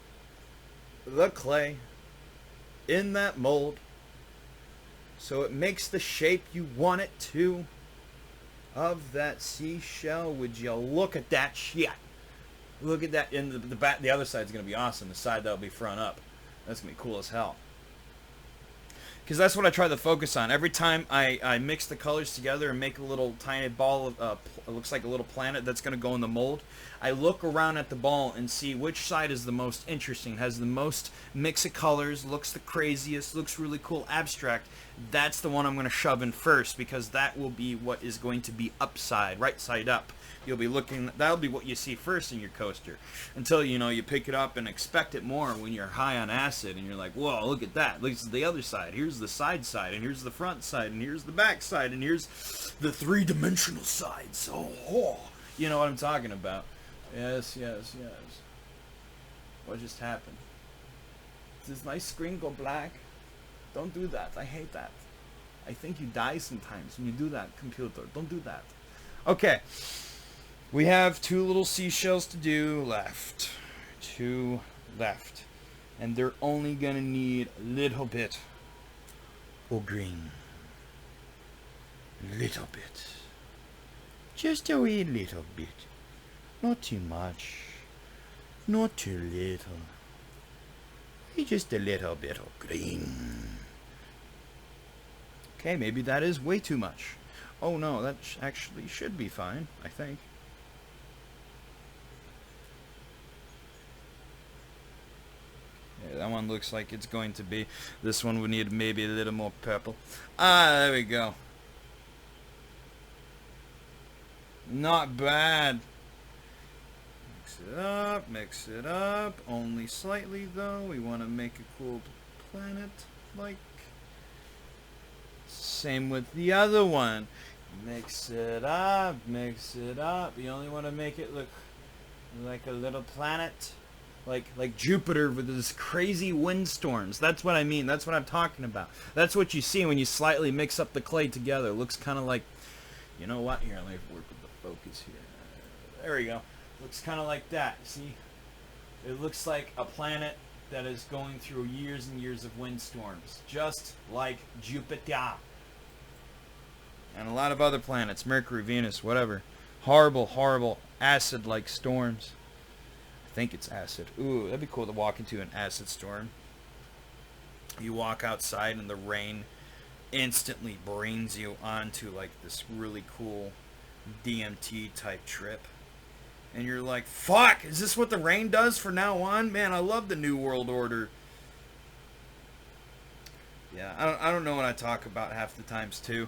the clay in that mold so it makes the shape you want it to of that seashell. Would you look at that shit? Look at that. In the back, the other side's gonna be awesome. The side that'll be front up. That's gonna be cool as hell. Because that's what I try to focus on. Every time I mix the colors together and make a little tiny ball of, it looks like a little planet that's going to go in the mold, I look around at the ball and see which side is the most interesting, has the most mix of colors, looks the craziest, looks really cool, abstract. That's the one I'm going to shove in first, because that will be what is going to be upside, right side up. You'll be looking, that'll be what you see first in your coaster, until you pick it up and expect it more when you're high on acid and you're like, whoa, look at that, look at the other side, here's the side, and here's the front side, and here's the back side, and here's the three-dimensional side. So you know what I'm talking about. Yes. What just happened? Does my screen go black? Don't do that. I hate that. I think you die sometimes when you do that, computer. Don't do that. Okay. We have 2 little seashells to do left. 2 left. And they're only going to need a little bit of green. Little bit. Just a wee little bit. Not too much. Not too little. Just a little bit of green. Okay, maybe that is way too much. Oh no, that actually should be fine, I think. Yeah, that one looks like it's going to be. This one would need maybe a little more purple. Ah, there we go. Not bad. Mix it up. Only slightly though. We want to make a cool planet like. Same with the other one. Mix it up. You only want to make it look like a little planet. Like Jupiter with these crazy windstorms. That's what I mean. That's what I'm talking about. That's what you see when you slightly mix up the clay together. It looks kind of like, you know what? Here, let me work with the focus here. There we go. Looks kind of like that. See? It looks like a planet that is going through years and years of windstorms. Just like Jupiter. And a lot of other planets. Mercury, Venus, whatever. Horrible, horrible acid-like storms. I think it's acid. Ooh, that'd be cool to walk into an acid storm. You walk outside and the rain instantly brings you onto like this really cool DMT type trip. And you're like, fuck, is this what the rain does from now on? Man, I love the New World Order. Yeah, I don't know what I talk about half the times too.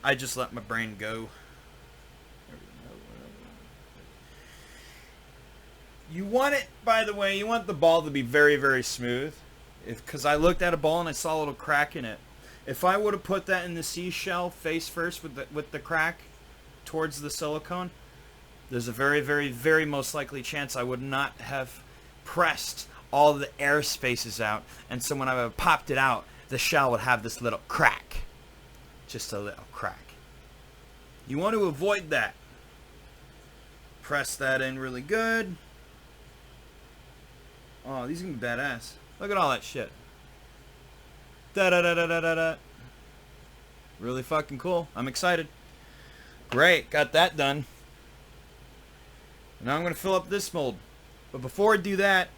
I just let my brain go. You want it, by the way, you want the ball to be very, very smooth. Because I looked at a ball and I saw a little crack in it. If I would have put that in the seashell face first with the crack towards the silicone, there's a very, very, very most likely chance I would not have pressed all the air spaces out. And so when I popped it out, the shell would have this little crack. Just a little crack. You want to avoid that. Press that in really good. Oh, these are gonna be badass. Look at all that shit. Da da da da da da da. Really fucking cool. I'm excited. Great, got that done. Now I'm gonna fill up this mold. But before I do that,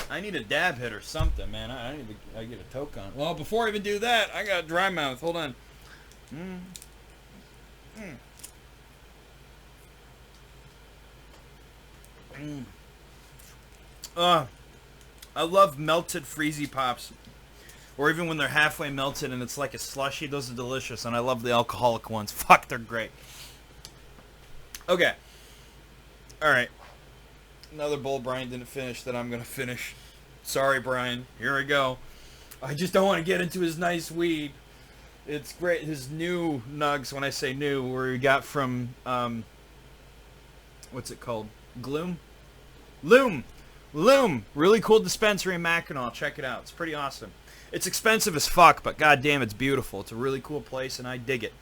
I need a dab hit or something, man. I get a toke on. Well, before I even do that, I got dry mouth. Hold on. I love melted Freezy Pops. Or even when they're halfway melted and it's like a slushy. Those are delicious. And I love the alcoholic ones. Fuck, they're great. Okay. Alright. Another bowl Brian didn't finish that I'm going to finish. Sorry, Brian. Here we go. I just don't want to get into his nice weed. It's great. His new nugs, when I say new, where he got from, what's it called? Gloom? Loom! Really cool dispensary in Mackinac. Check it out. It's pretty awesome. It's expensive as fuck, but goddamn, it's beautiful. It's a really cool place, and I dig it.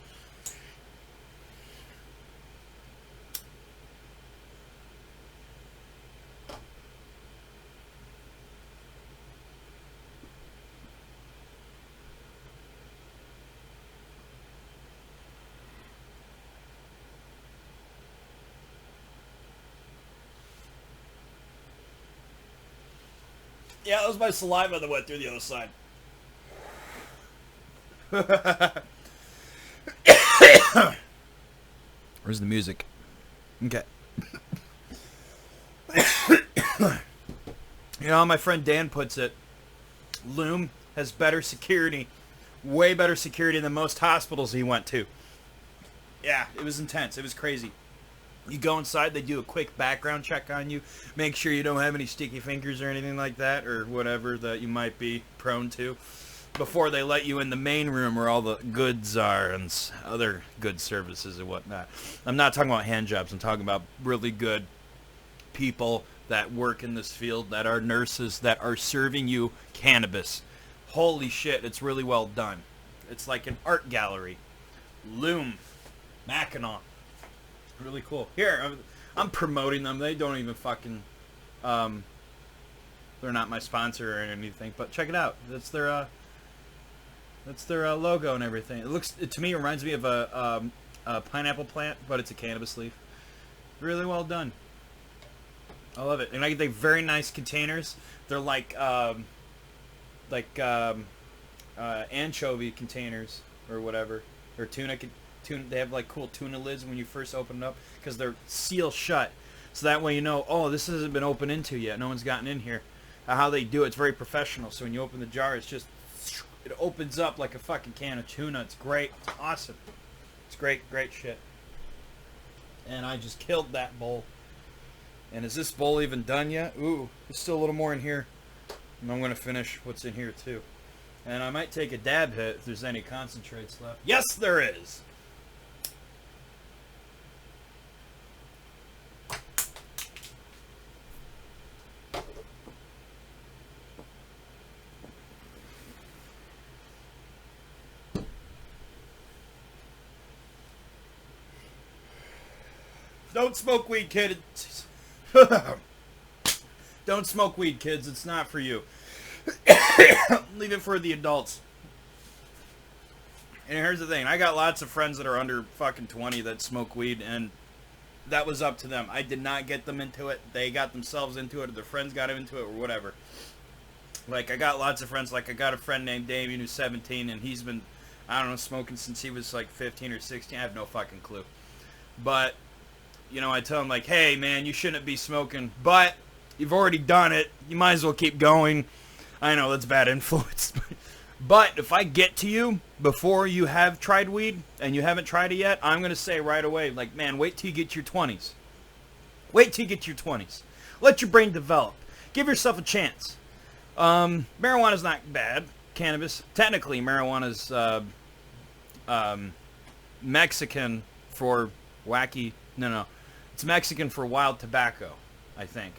Yeah, that was my saliva that went through the other side. Where's the music? Okay. You know how my friend Dan puts it, Loom has better security, way better security than most hospitals he went to. Yeah, it was intense. It was crazy. You go inside, they do a quick background check on you, make sure you don't have any sticky fingers or anything like that, or whatever that you might be prone to, before they let you in the main room where all the goods are and other good services and whatnot. I'm not talking about hand jobs. I'm talking about really good people that work in this field, that are nurses, that are serving you cannabis. Holy shit, it's really well done. It's like an art gallery. Loom. Mackinac. Really cool. Here, I'm promoting them. They don't even fucking, they're not my sponsor or anything, but check it out. That's their logo and everything. To me, it reminds me of a pineapple plant, but it's a cannabis leaf. Really well done. I love it. And I get the very nice containers. They're like anchovy containers or whatever, or tuna. They have like cool tuna lids when you first open it up because they're seal shut, so that way you know, oh, this hasn't been opened into yet. No one's gotten in here. How they do it's very professional. So when you open the jar, it opens up like a fucking can of tuna. It's great. It's awesome. It's great shit. And I just killed that bowl. And is this bowl even done yet? Ooh, there's still a little more in here. And I'm gonna finish what's in here too. And I might take a dab hit if there's any concentrates left. Yes, there is. Don't smoke weed, kids. Don't smoke weed, kids. It's not for you. Leave it for the adults. And here's the thing. I got lots of friends that are under fucking 20 that smoke weed, and that was up to them. I did not get them into it. They got themselves into it, or their friends got them into it, or whatever. Like, I got lots of friends. Like, I got a friend named Damien who's 17, and he's been, I don't know, smoking since he was like 15 or 16. I have no fucking clue. But you know, I tell him, like, hey, man, you shouldn't be smoking, but you've already done it. You might as well keep going. I know, that's bad influence. But if I get to you before you have tried weed and you haven't tried it yet, I'm going to say right away, like, man, wait till you get your 20s. Wait till you get your 20s. Let your brain develop. Give yourself a chance. Marijuana's not bad. Cannabis. Technically, marijuana's Mexican for wacky... No. It's Mexican for wild tobacco, I think.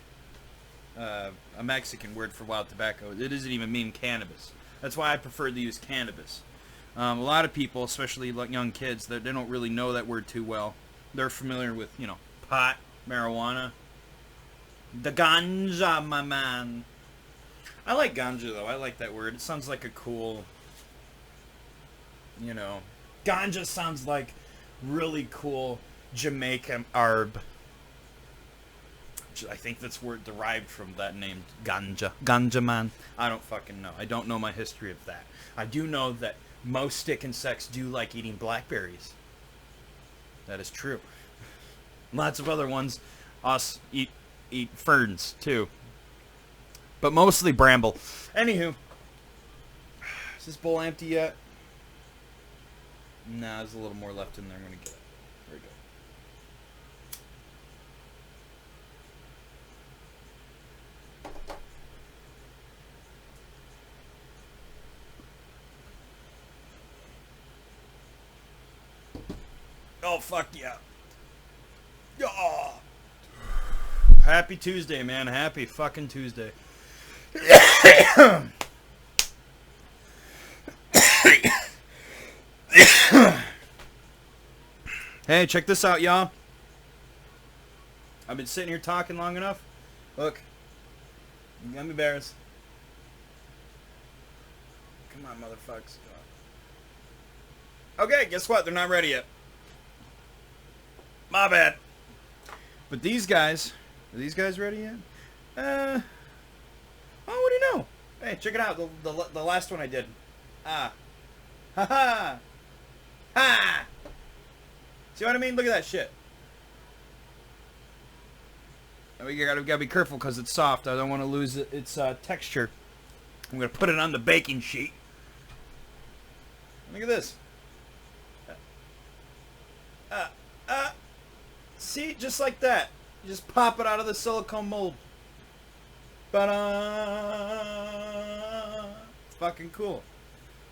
A Mexican word for wild tobacco. It doesn't even mean cannabis. That's why I prefer to use cannabis. A lot of people, especially like young kids, they don't really know that word too well. They're familiar with, you know, pot, marijuana, The ganja, my man. I like ganja, though. I like that word. It sounds like a cool, you know... Ganja sounds like really cool Jamaican herb. I think that's where it derived from, that name, ganja. Ganja man. I don't fucking know. I don't know my history of that. I do know that most stick insects do like eating blackberries. That is true. Lots of other ones us eat ferns too. But mostly bramble. Anywho. Is this bowl empty yet? Nah, there's a little more left in there. I'm gonna get it. There we go. Oh, fuck yeah. Oh. Happy Tuesday, man. Happy fucking Tuesday. Hey, check this out, y'all. I've been sitting here talking long enough. Look. Gummy bears. Come on, motherfuckers. Okay, guess what? They're not ready yet. My bad. But these guys... Are these guys ready yet? Oh, what do you know? Hey, check it out. The last one I did. Ah. Ha ha. Ha! See what I mean? Look at that shit. You gotta be careful because it's soft. I don't want to lose its texture. I'm gonna put it on the baking sheet. Look at this. See? Just like that. You just pop it out of the silicone mold. It's fucking cool.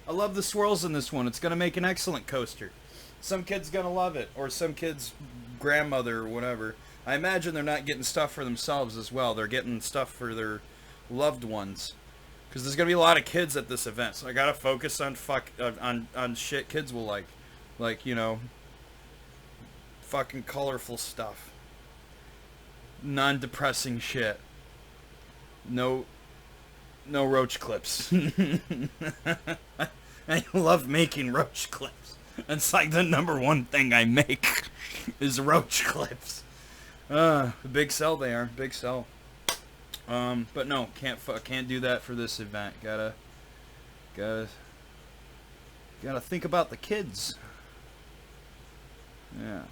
I love the swirls in this one. It's gonna make an excellent coaster. Some kid's gonna love it, or some kid's grandmother or whatever. I imagine they're not getting stuff for themselves as well. They're getting stuff for their loved ones, because there's gonna be a lot of kids at this event. So I gotta focus on on shit kids will like, you know, fucking colorful stuff, non-depressing shit. No roach clips. I love making roach clips. That's like the #1 thing I make is roach clips. Big sell they are, big sell. But no, can't do that for this event. Gotta think about the kids. Yeah.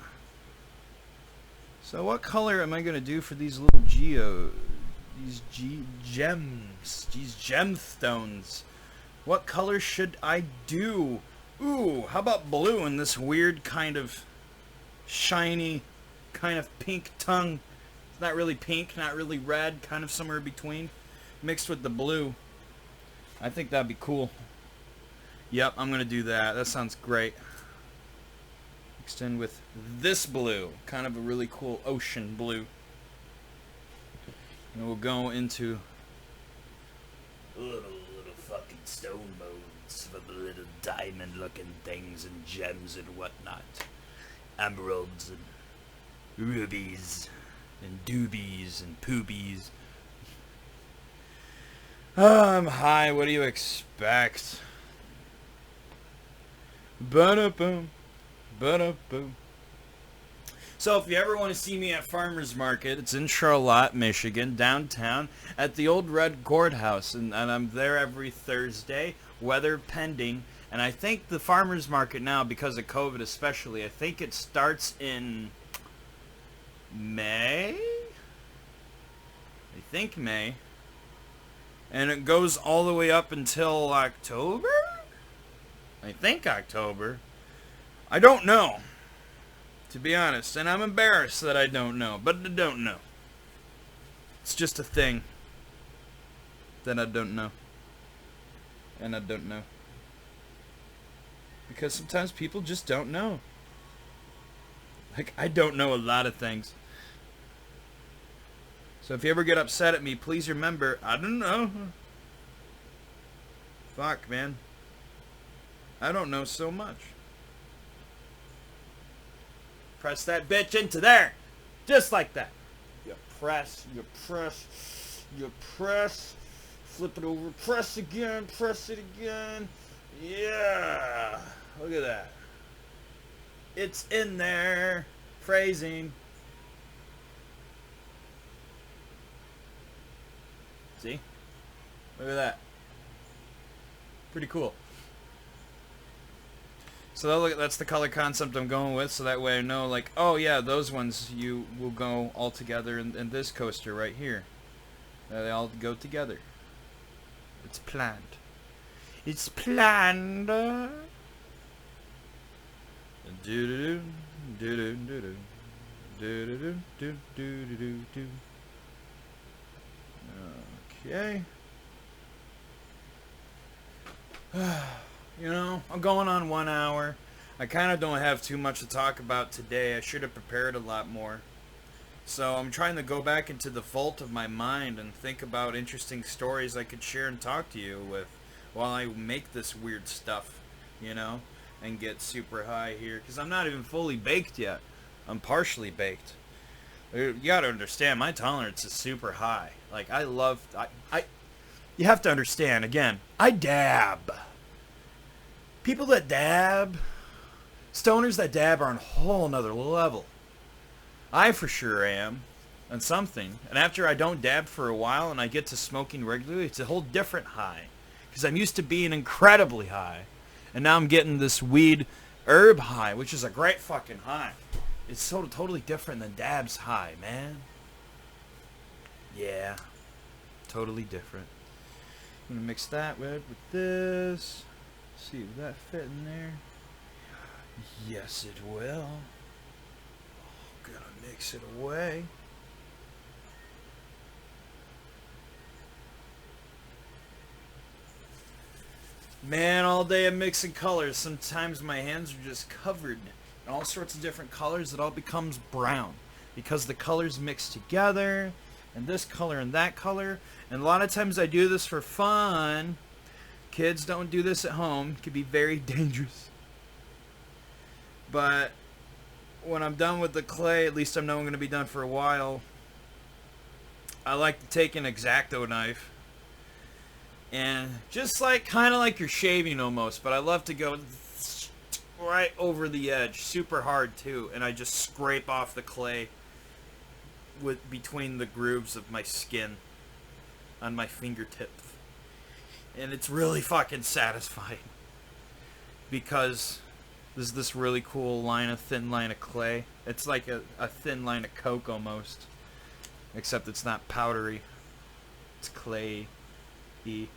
So what color am I gonna do for these little these gemstones? What color should I do? Ooh, how about blue in this weird kind of shiny, kind of pink tongue? It's not really pink, not really red, kind of somewhere in between, mixed with the blue. I think that'd be cool. Yep, I'm gonna do that. That sounds great. Extend with this blue, kind of a really cool ocean blue. And we'll go into little fucking stone bones for the little diamond looking things and gems and whatnot. Emeralds and rubies and doobies and poobies. Oh, I'm high. What do you expect? Ba-da-boom. Ba-da-boom. So if you ever want to see me at Farmer's Market, it's in Charlotte, Michigan, downtown, at the old Red Courthouse. And I'm there every Thursday, weather pending. And I think the Farmer's Market now, because of COVID especially, I think it starts in May? I think May. And it goes all the way up until October? I think October. I don't know, to be honest, and I'm embarrassed that I don't know, but I don't know. It's just a thing that I don't know, and I don't know. Because sometimes people just don't know. Like, I don't know a lot of things. So if you ever get upset at me, please remember, I don't know. Fuck, man. I don't know so much. Press that bitch into there. Just like that. You press, you press, you press, flip it over, press again, press it again. Yeah, look at that. It's in there. Phrasing. See? Look at that. Pretty cool. So that's the color concept I'm going with, so that way I know, like, oh yeah, those ones you will go all together in this coaster right here. They all go together. It's planned. It's planned. Do-do-do, do-do-do-do, do-do-do, do-do-do-do. Okay. You know, I'm going on 1 hour. I kind of don't have too much to talk about today. I should have prepared a lot more. So I'm trying to go back into the vault of my mind and think about interesting stories I could share and talk to you with while I make this weird stuff, you know, and get super high here. Because I'm not even fully baked yet. I'm partially baked. You gotta understand, my tolerance is super high. Like, you have to understand, again, I dab. People that dab, stoners that dab are on a whole nother level. I for sure am, on something. And after I don't dab for a while and I get to smoking regularly, it's a whole different high. Because I'm used to being incredibly high. And now I'm getting this weed herb high, which is a great fucking high. It's so totally different than dab's high, man. Yeah, totally different. I'm gonna mix that with this. See, will that fit in there? Yes, it will. Gonna mix it away. Man, all day I'm mixing colors. Sometimes my hands are just covered in all sorts of different colors. It all becomes brown because the colors mix together, and this color and that color. And a lot of times I do this for fun. Kids, don't do this at home. It can be very dangerous. But when I'm done with the clay, at least I know I'm going to be done for a while, I like to take an X-Acto knife and just like, kind of like you're shaving almost, but I love to go right over the edge, super hard too, and I just scrape off the clay between the grooves of my skin on my fingertips. And it's really fucking satisfying because there's this really cool thin line of clay. It's like a thin line of coke almost, except it's not powdery. It's clay-y.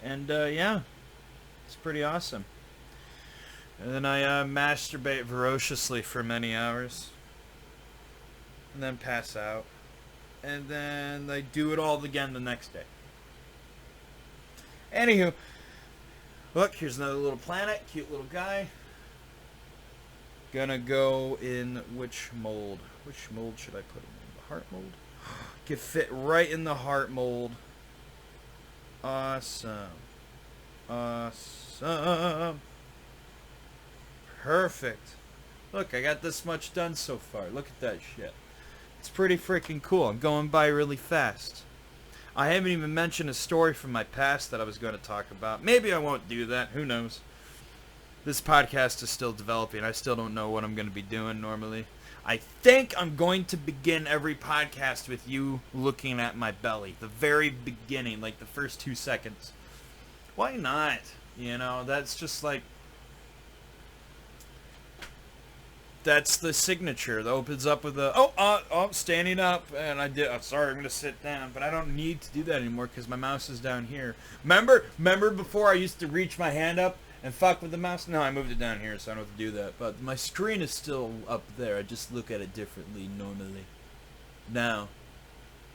And yeah, it's pretty awesome. And then I masturbate ferociously for many hours, and then pass out, and then I do it all again the next day. Anywho, look, here's another little planet, cute little guy. Gonna go in which mold? Which mold should I put him in? The heart mold? Can fit right in the heart mold. Awesome. Awesome. Perfect. Look, I got this much done so far. Look at that shit. It's pretty freaking cool. I'm going by really fast. I haven't even mentioned a story from my past that I was going to talk about. Maybe I won't do that. Who knows? This podcast is still developing. I still don't know what I'm going to be doing normally. I think I'm going to begin every podcast with you looking at my belly. The very beginning, like the first 2 seconds. Why not? You know, that's just like... That's the signature that opens up with a, standing up, and I did, sorry, I'm going to sit down, but I don't need to do that anymore because my mouse is down here. Remember before I used to reach my hand up and fuck with the mouse? No, I moved it down here, so I don't have to do that, but my screen is still up there. I just look at it differently normally. Now,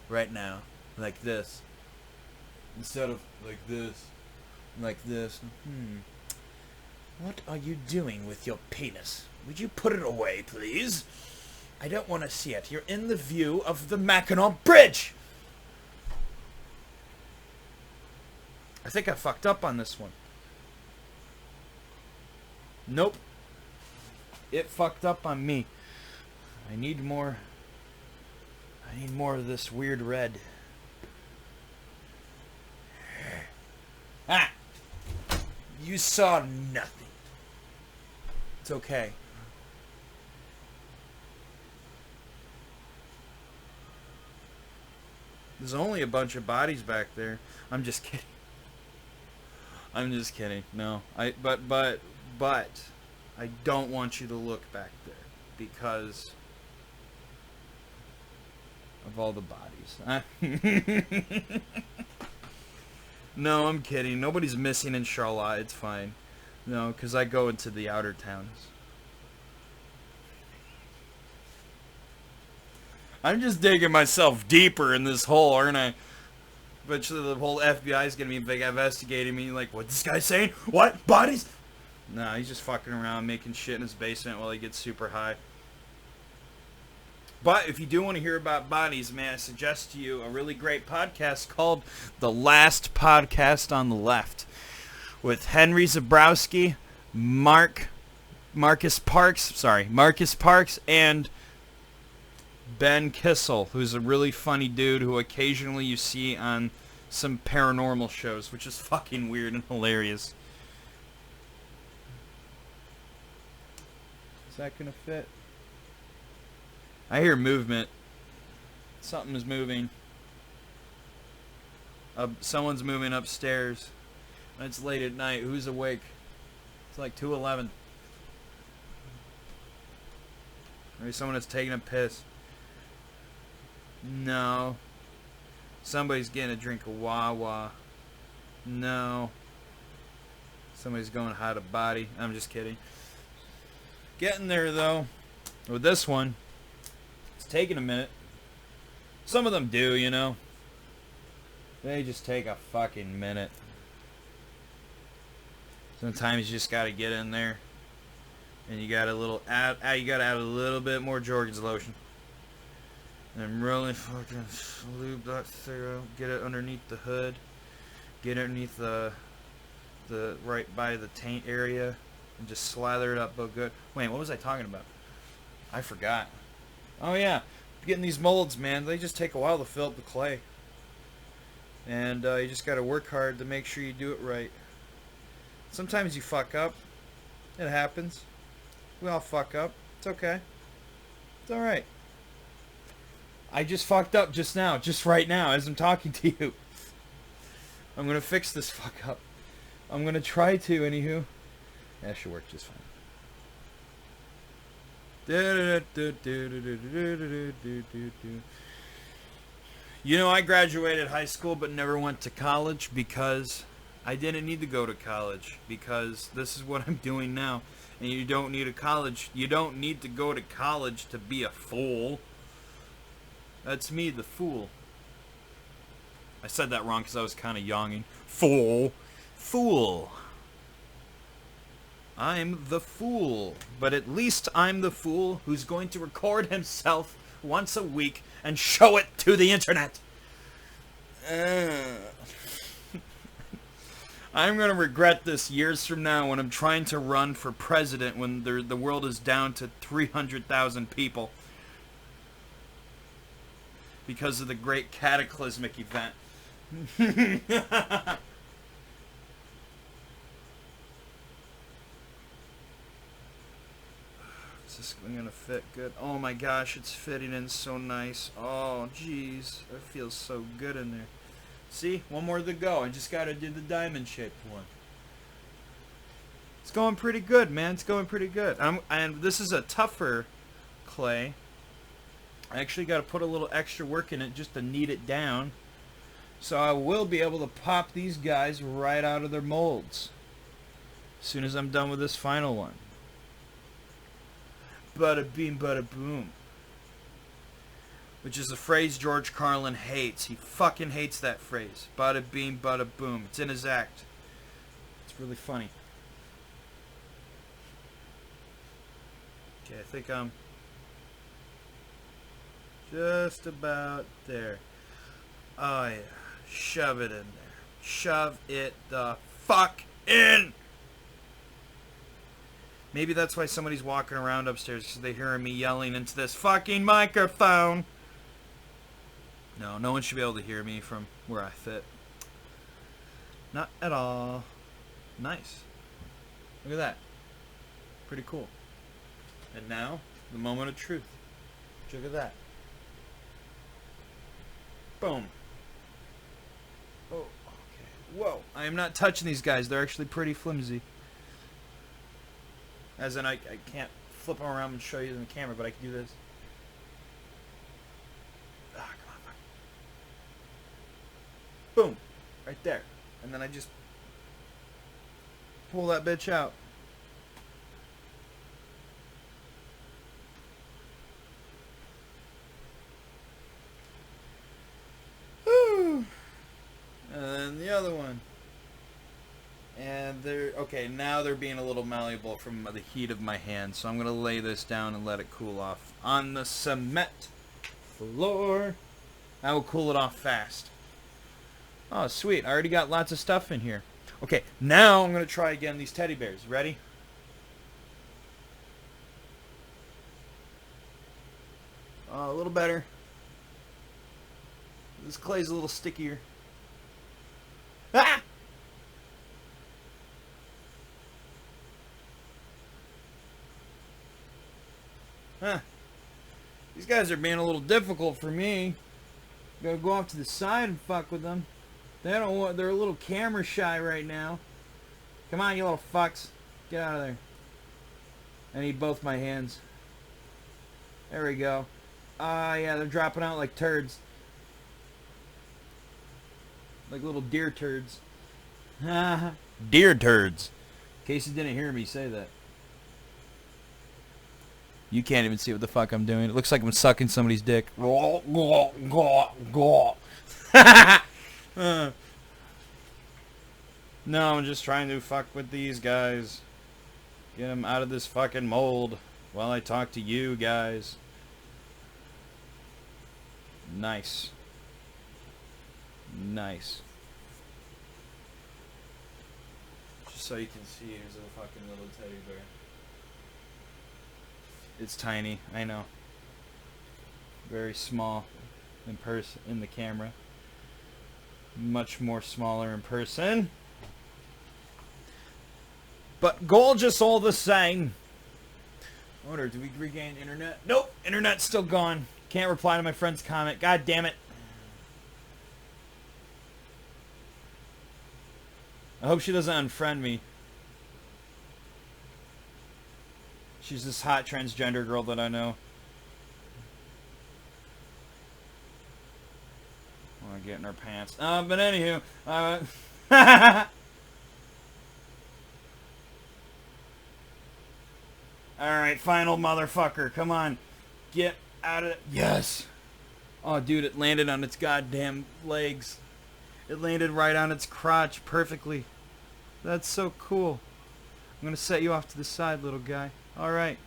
right now, like this, instead of like this, like this. What are you doing with your penis? Would you put it away, please? I don't want to see it. You're in the view of the Mackinac Bridge! I think I fucked up on this one. Nope. It fucked up on me. I need more I need more of this weird red. Ah! You saw nothing. It's okay. There's only a bunch of bodies back there. I'm just kidding. I'm just kidding. No. But I don't want you to look back there because of all the bodies. No, I'm kidding. Nobody's missing in Charlotte. It's fine. No, because I go into the outer towns. I'm just digging myself deeper in this hole, aren't I? But the whole FBI is going to be investigating me. Like, what this guy's saying? What? Bodies? No, he's just fucking around making shit in his basement while he gets super high. But if you do want to hear about bodies, man, I suggest to you a really great podcast called The Last Podcast on the Left with Henry Zabrowski, Marcus Parks, and Ben Kissel, who's a really funny dude who occasionally you see on some paranormal shows, which is fucking weird and hilarious. Is that gonna fit? I hear movement. Something is moving. Someone's moving upstairs. And it's late at night. Who's awake? It's like 2:11. Maybe someone is taking a piss. No. Somebody's getting a drink of Wawa. No. Somebody's going hide a body. I'm just kidding. Getting there though. With this one, it's taking a minute. Some of them do, you know. They just take a fucking minute. Sometimes you just gotta get in there, and you gotta you gotta add a little bit more Jorgen's lotion, and really fucking lube that thing. Get it underneath the hood. Get it underneath the right by the taint area, and just slather it up real good. Wait, what was I talking about? I forgot. Oh yeah, getting these molds, man. They just take a while to fill up the clay, and you just gotta work hard to make sure you do it right. Sometimes you fuck up. It happens. We all fuck up. It's okay. It's alright. I just fucked up just now. Just right now as I'm talking to you. I'm going to fix this fuck up. I'm going to try to, anywho. That should work just fine. You know, I graduated high school but never went to college because I didn't need to go to college, because this is what I'm doing now. And you don't need a college. You don't need to go to college to be a fool. That's me, the fool. I said that wrong because I was kind of yawning. Fool. Fool. I'm the fool. But at least I'm the fool who's going to record himself once a week and show it to the internet. I'm going to regret this years from now when I'm trying to run for president when the world is down to 300,000 people. Because of the great cataclysmic event. Is this going to fit good? Oh my gosh, it's fitting in so nice. Oh, jeez. That feels so good in there. See? One more to go. I just got to do the diamond shaped one. It's going pretty good, man. It's going pretty good. And this is a tougher clay. I actually got to put a little extra work in it just to knead it down. So I will be able to pop these guys right out of their molds as soon as I'm done with this final one. Bada beam, bada boom. Which is a phrase George Carlin hates. He fucking hates that phrase. Bada beam, bada boom. It's in his act. It's really funny. Okay, I think I'm just about there. Oh yeah. Shove it in there. Shove it the fuck in! Maybe that's why somebody's walking around upstairs, because they hear me yelling into this fucking microphone. No, no one should be able to hear me from where I fit. Not at all. Nice. Look at that. Pretty cool. And now, the moment of truth. Look at that. Boom. Oh, okay. Whoa. I am not touching these guys. They're actually pretty flimsy. As in, I can't flip them around and show you in the camera, but I can do this. Ah, come on. Boom. Right there. And then I just pull that bitch out. Whew. And then the other one. And they're, okay, now they're being a little malleable from the heat of my hand. So I'm going to lay this down and let it cool off on the cement floor. I will cool it off fast. Oh, sweet. I already got lots of stuff in here. Okay, now I'm going to try again these teddy bears. Ready? Oh, a little better. This clay's a little stickier. Ah! Huh. These guys are being a little difficult for me. Gotta go off to the side and fuck with them. They don't want, they're a little camera shy right now. Come on, you little fucks. Get out of there. I need both my hands. There we go. Yeah, they're dropping out like turds. Like little deer turds. Deer turds. In case you didn't hear me say that. You can't even see what the fuck I'm doing. It looks like I'm sucking somebody's dick. No, I'm just trying to fuck with these guys. Get them out of this fucking mold while I talk to you guys. Nice. Nice. Just so you can see, here's a fucking little teddy bear. It's tiny, I know. Very small in the camera. Much more smaller in person. But gorgeous all the same. I wonder, do we regain internet? Nope, internet's still gone. Can't reply to my friend's comment. God damn it. I hope she doesn't unfriend me. She's this hot transgender girl that I know. I want to get in her pants. But anywho. Alright, final motherfucker. Come on. Get out of it. Yes. Oh, dude, it landed on its goddamn legs. It landed right on its crotch perfectly. That's so cool. I'm going to set you off to the side, little guy. Alright.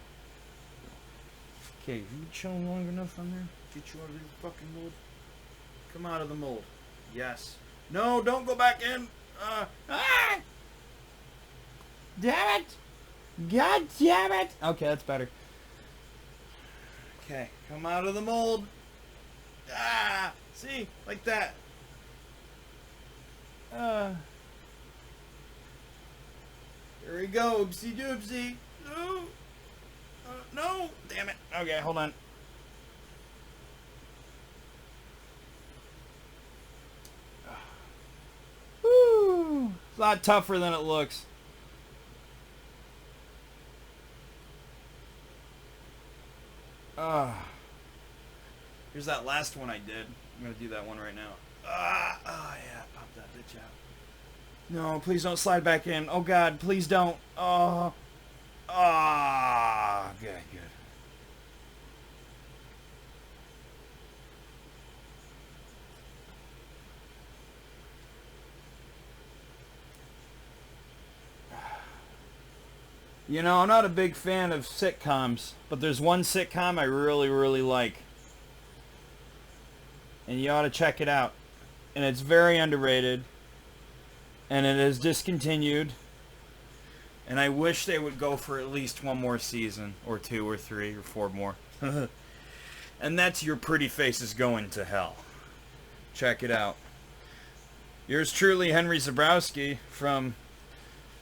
Okay, you chilling long enough on there? Get you out of the fucking mold. Come out of the mold. Yes. No, don't go back in. Damn it! God damn it! Okay, that's better. Okay, come out of the mold. See? Like that. There we go. Oopsie doopsie. No. No. Damn it. Okay, hold on. Woo. It's a lot tougher than it looks. Here's that last one I did. I'm gonna do that one right now. Oh yeah, pop that bitch out. No, please don't slide back in. Oh God, please don't. Oh. Good, good. You know, I'm not a big fan of sitcoms, but there's one sitcom I really, really like. And you ought to check it out. And it's very underrated. And it is discontinued. And I wish they would go for at least one more season. Or 2 or 3 or 4 more. And that's Your Pretty Face is Going to Hell. Check it out. Yours truly, Henry Zabrowski, from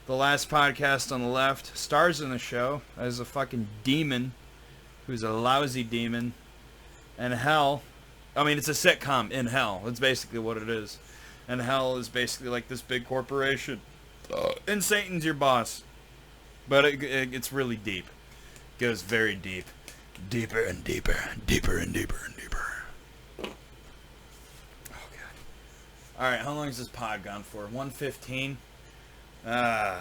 the last podcast on the left, stars in the show as a fucking demon who's a lousy demon. And hell, I mean, it's a sitcom in hell. That's basically what it is. And hell is basically like this big corporation. And Satan's your boss. But it's really deep. It goes very deep. Deeper and deeper. Deeper and deeper and deeper. Oh, God. Alright, how long is this pod gone for? 1:15? I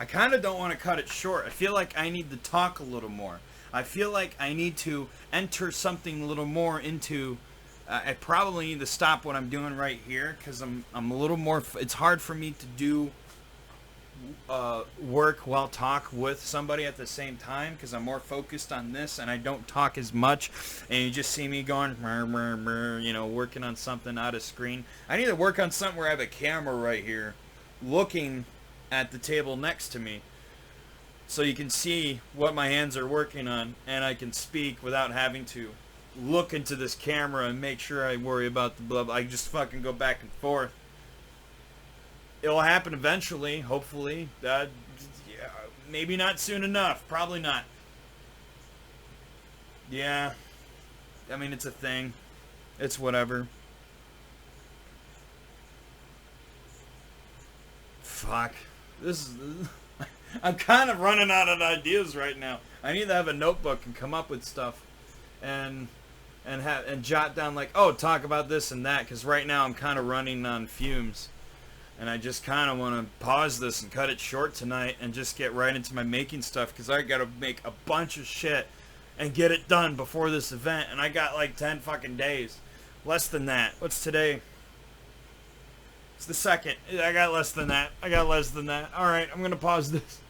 kind of don't want to cut it short. I feel like I need to talk a little more. I feel like I need to enter something a little more into... I probably need to stop what I'm doing right here because I'm a little more... It's hard for me to do work while talk with somebody at the same time because I'm more focused on this and I don't talk as much. And you just see me going, you know, working on something out of screen. I need to work on something where I have a camera right here looking at the table next to me. So you can see what my hands are working on, and I can speak without having to look into this camera and make sure I worry about the blah, blah. I just fucking go back and forth. It'll happen eventually, hopefully. Yeah, maybe not soon enough. Probably not. Yeah. I mean, it's a thing. It's whatever. Fuck. This is... I'm kind of running out of ideas right now. I need to have a notebook and come up with stuff, and jot down like, oh, talk about this and that, because right now I'm kind of running on fumes, and I just kind of want to pause this and cut it short tonight and just get right into my making stuff, because I got to make a bunch of shit and get it done before this event, and I got like 10 fucking days, less than that. What's today? It's the 2nd. I got less than that. Alright, I'm going to pause this.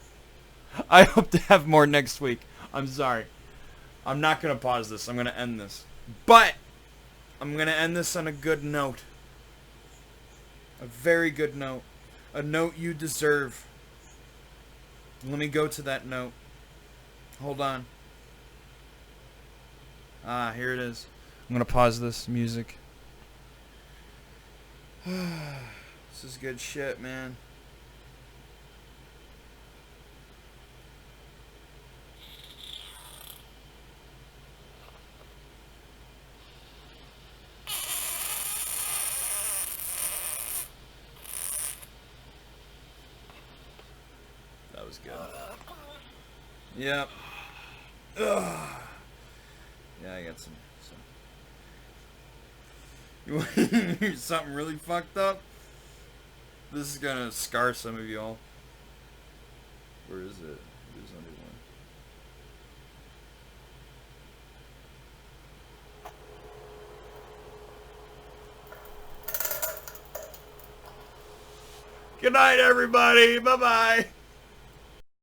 I hope to have more next week. I'm sorry. I'm not going to pause this. I'm going to end this. But, I'm going to end this on a good note. A very good note. A note you deserve. Let me go to that note. Hold on. Here it is. I'm going to pause this music. This is good shit, man. That was good. Yep. Ugh. Yeah, I got some. You want to hear something really fucked up? This is gonna scar some of y'all. Where is it? There's only one. Good night, everybody. Bye-bye.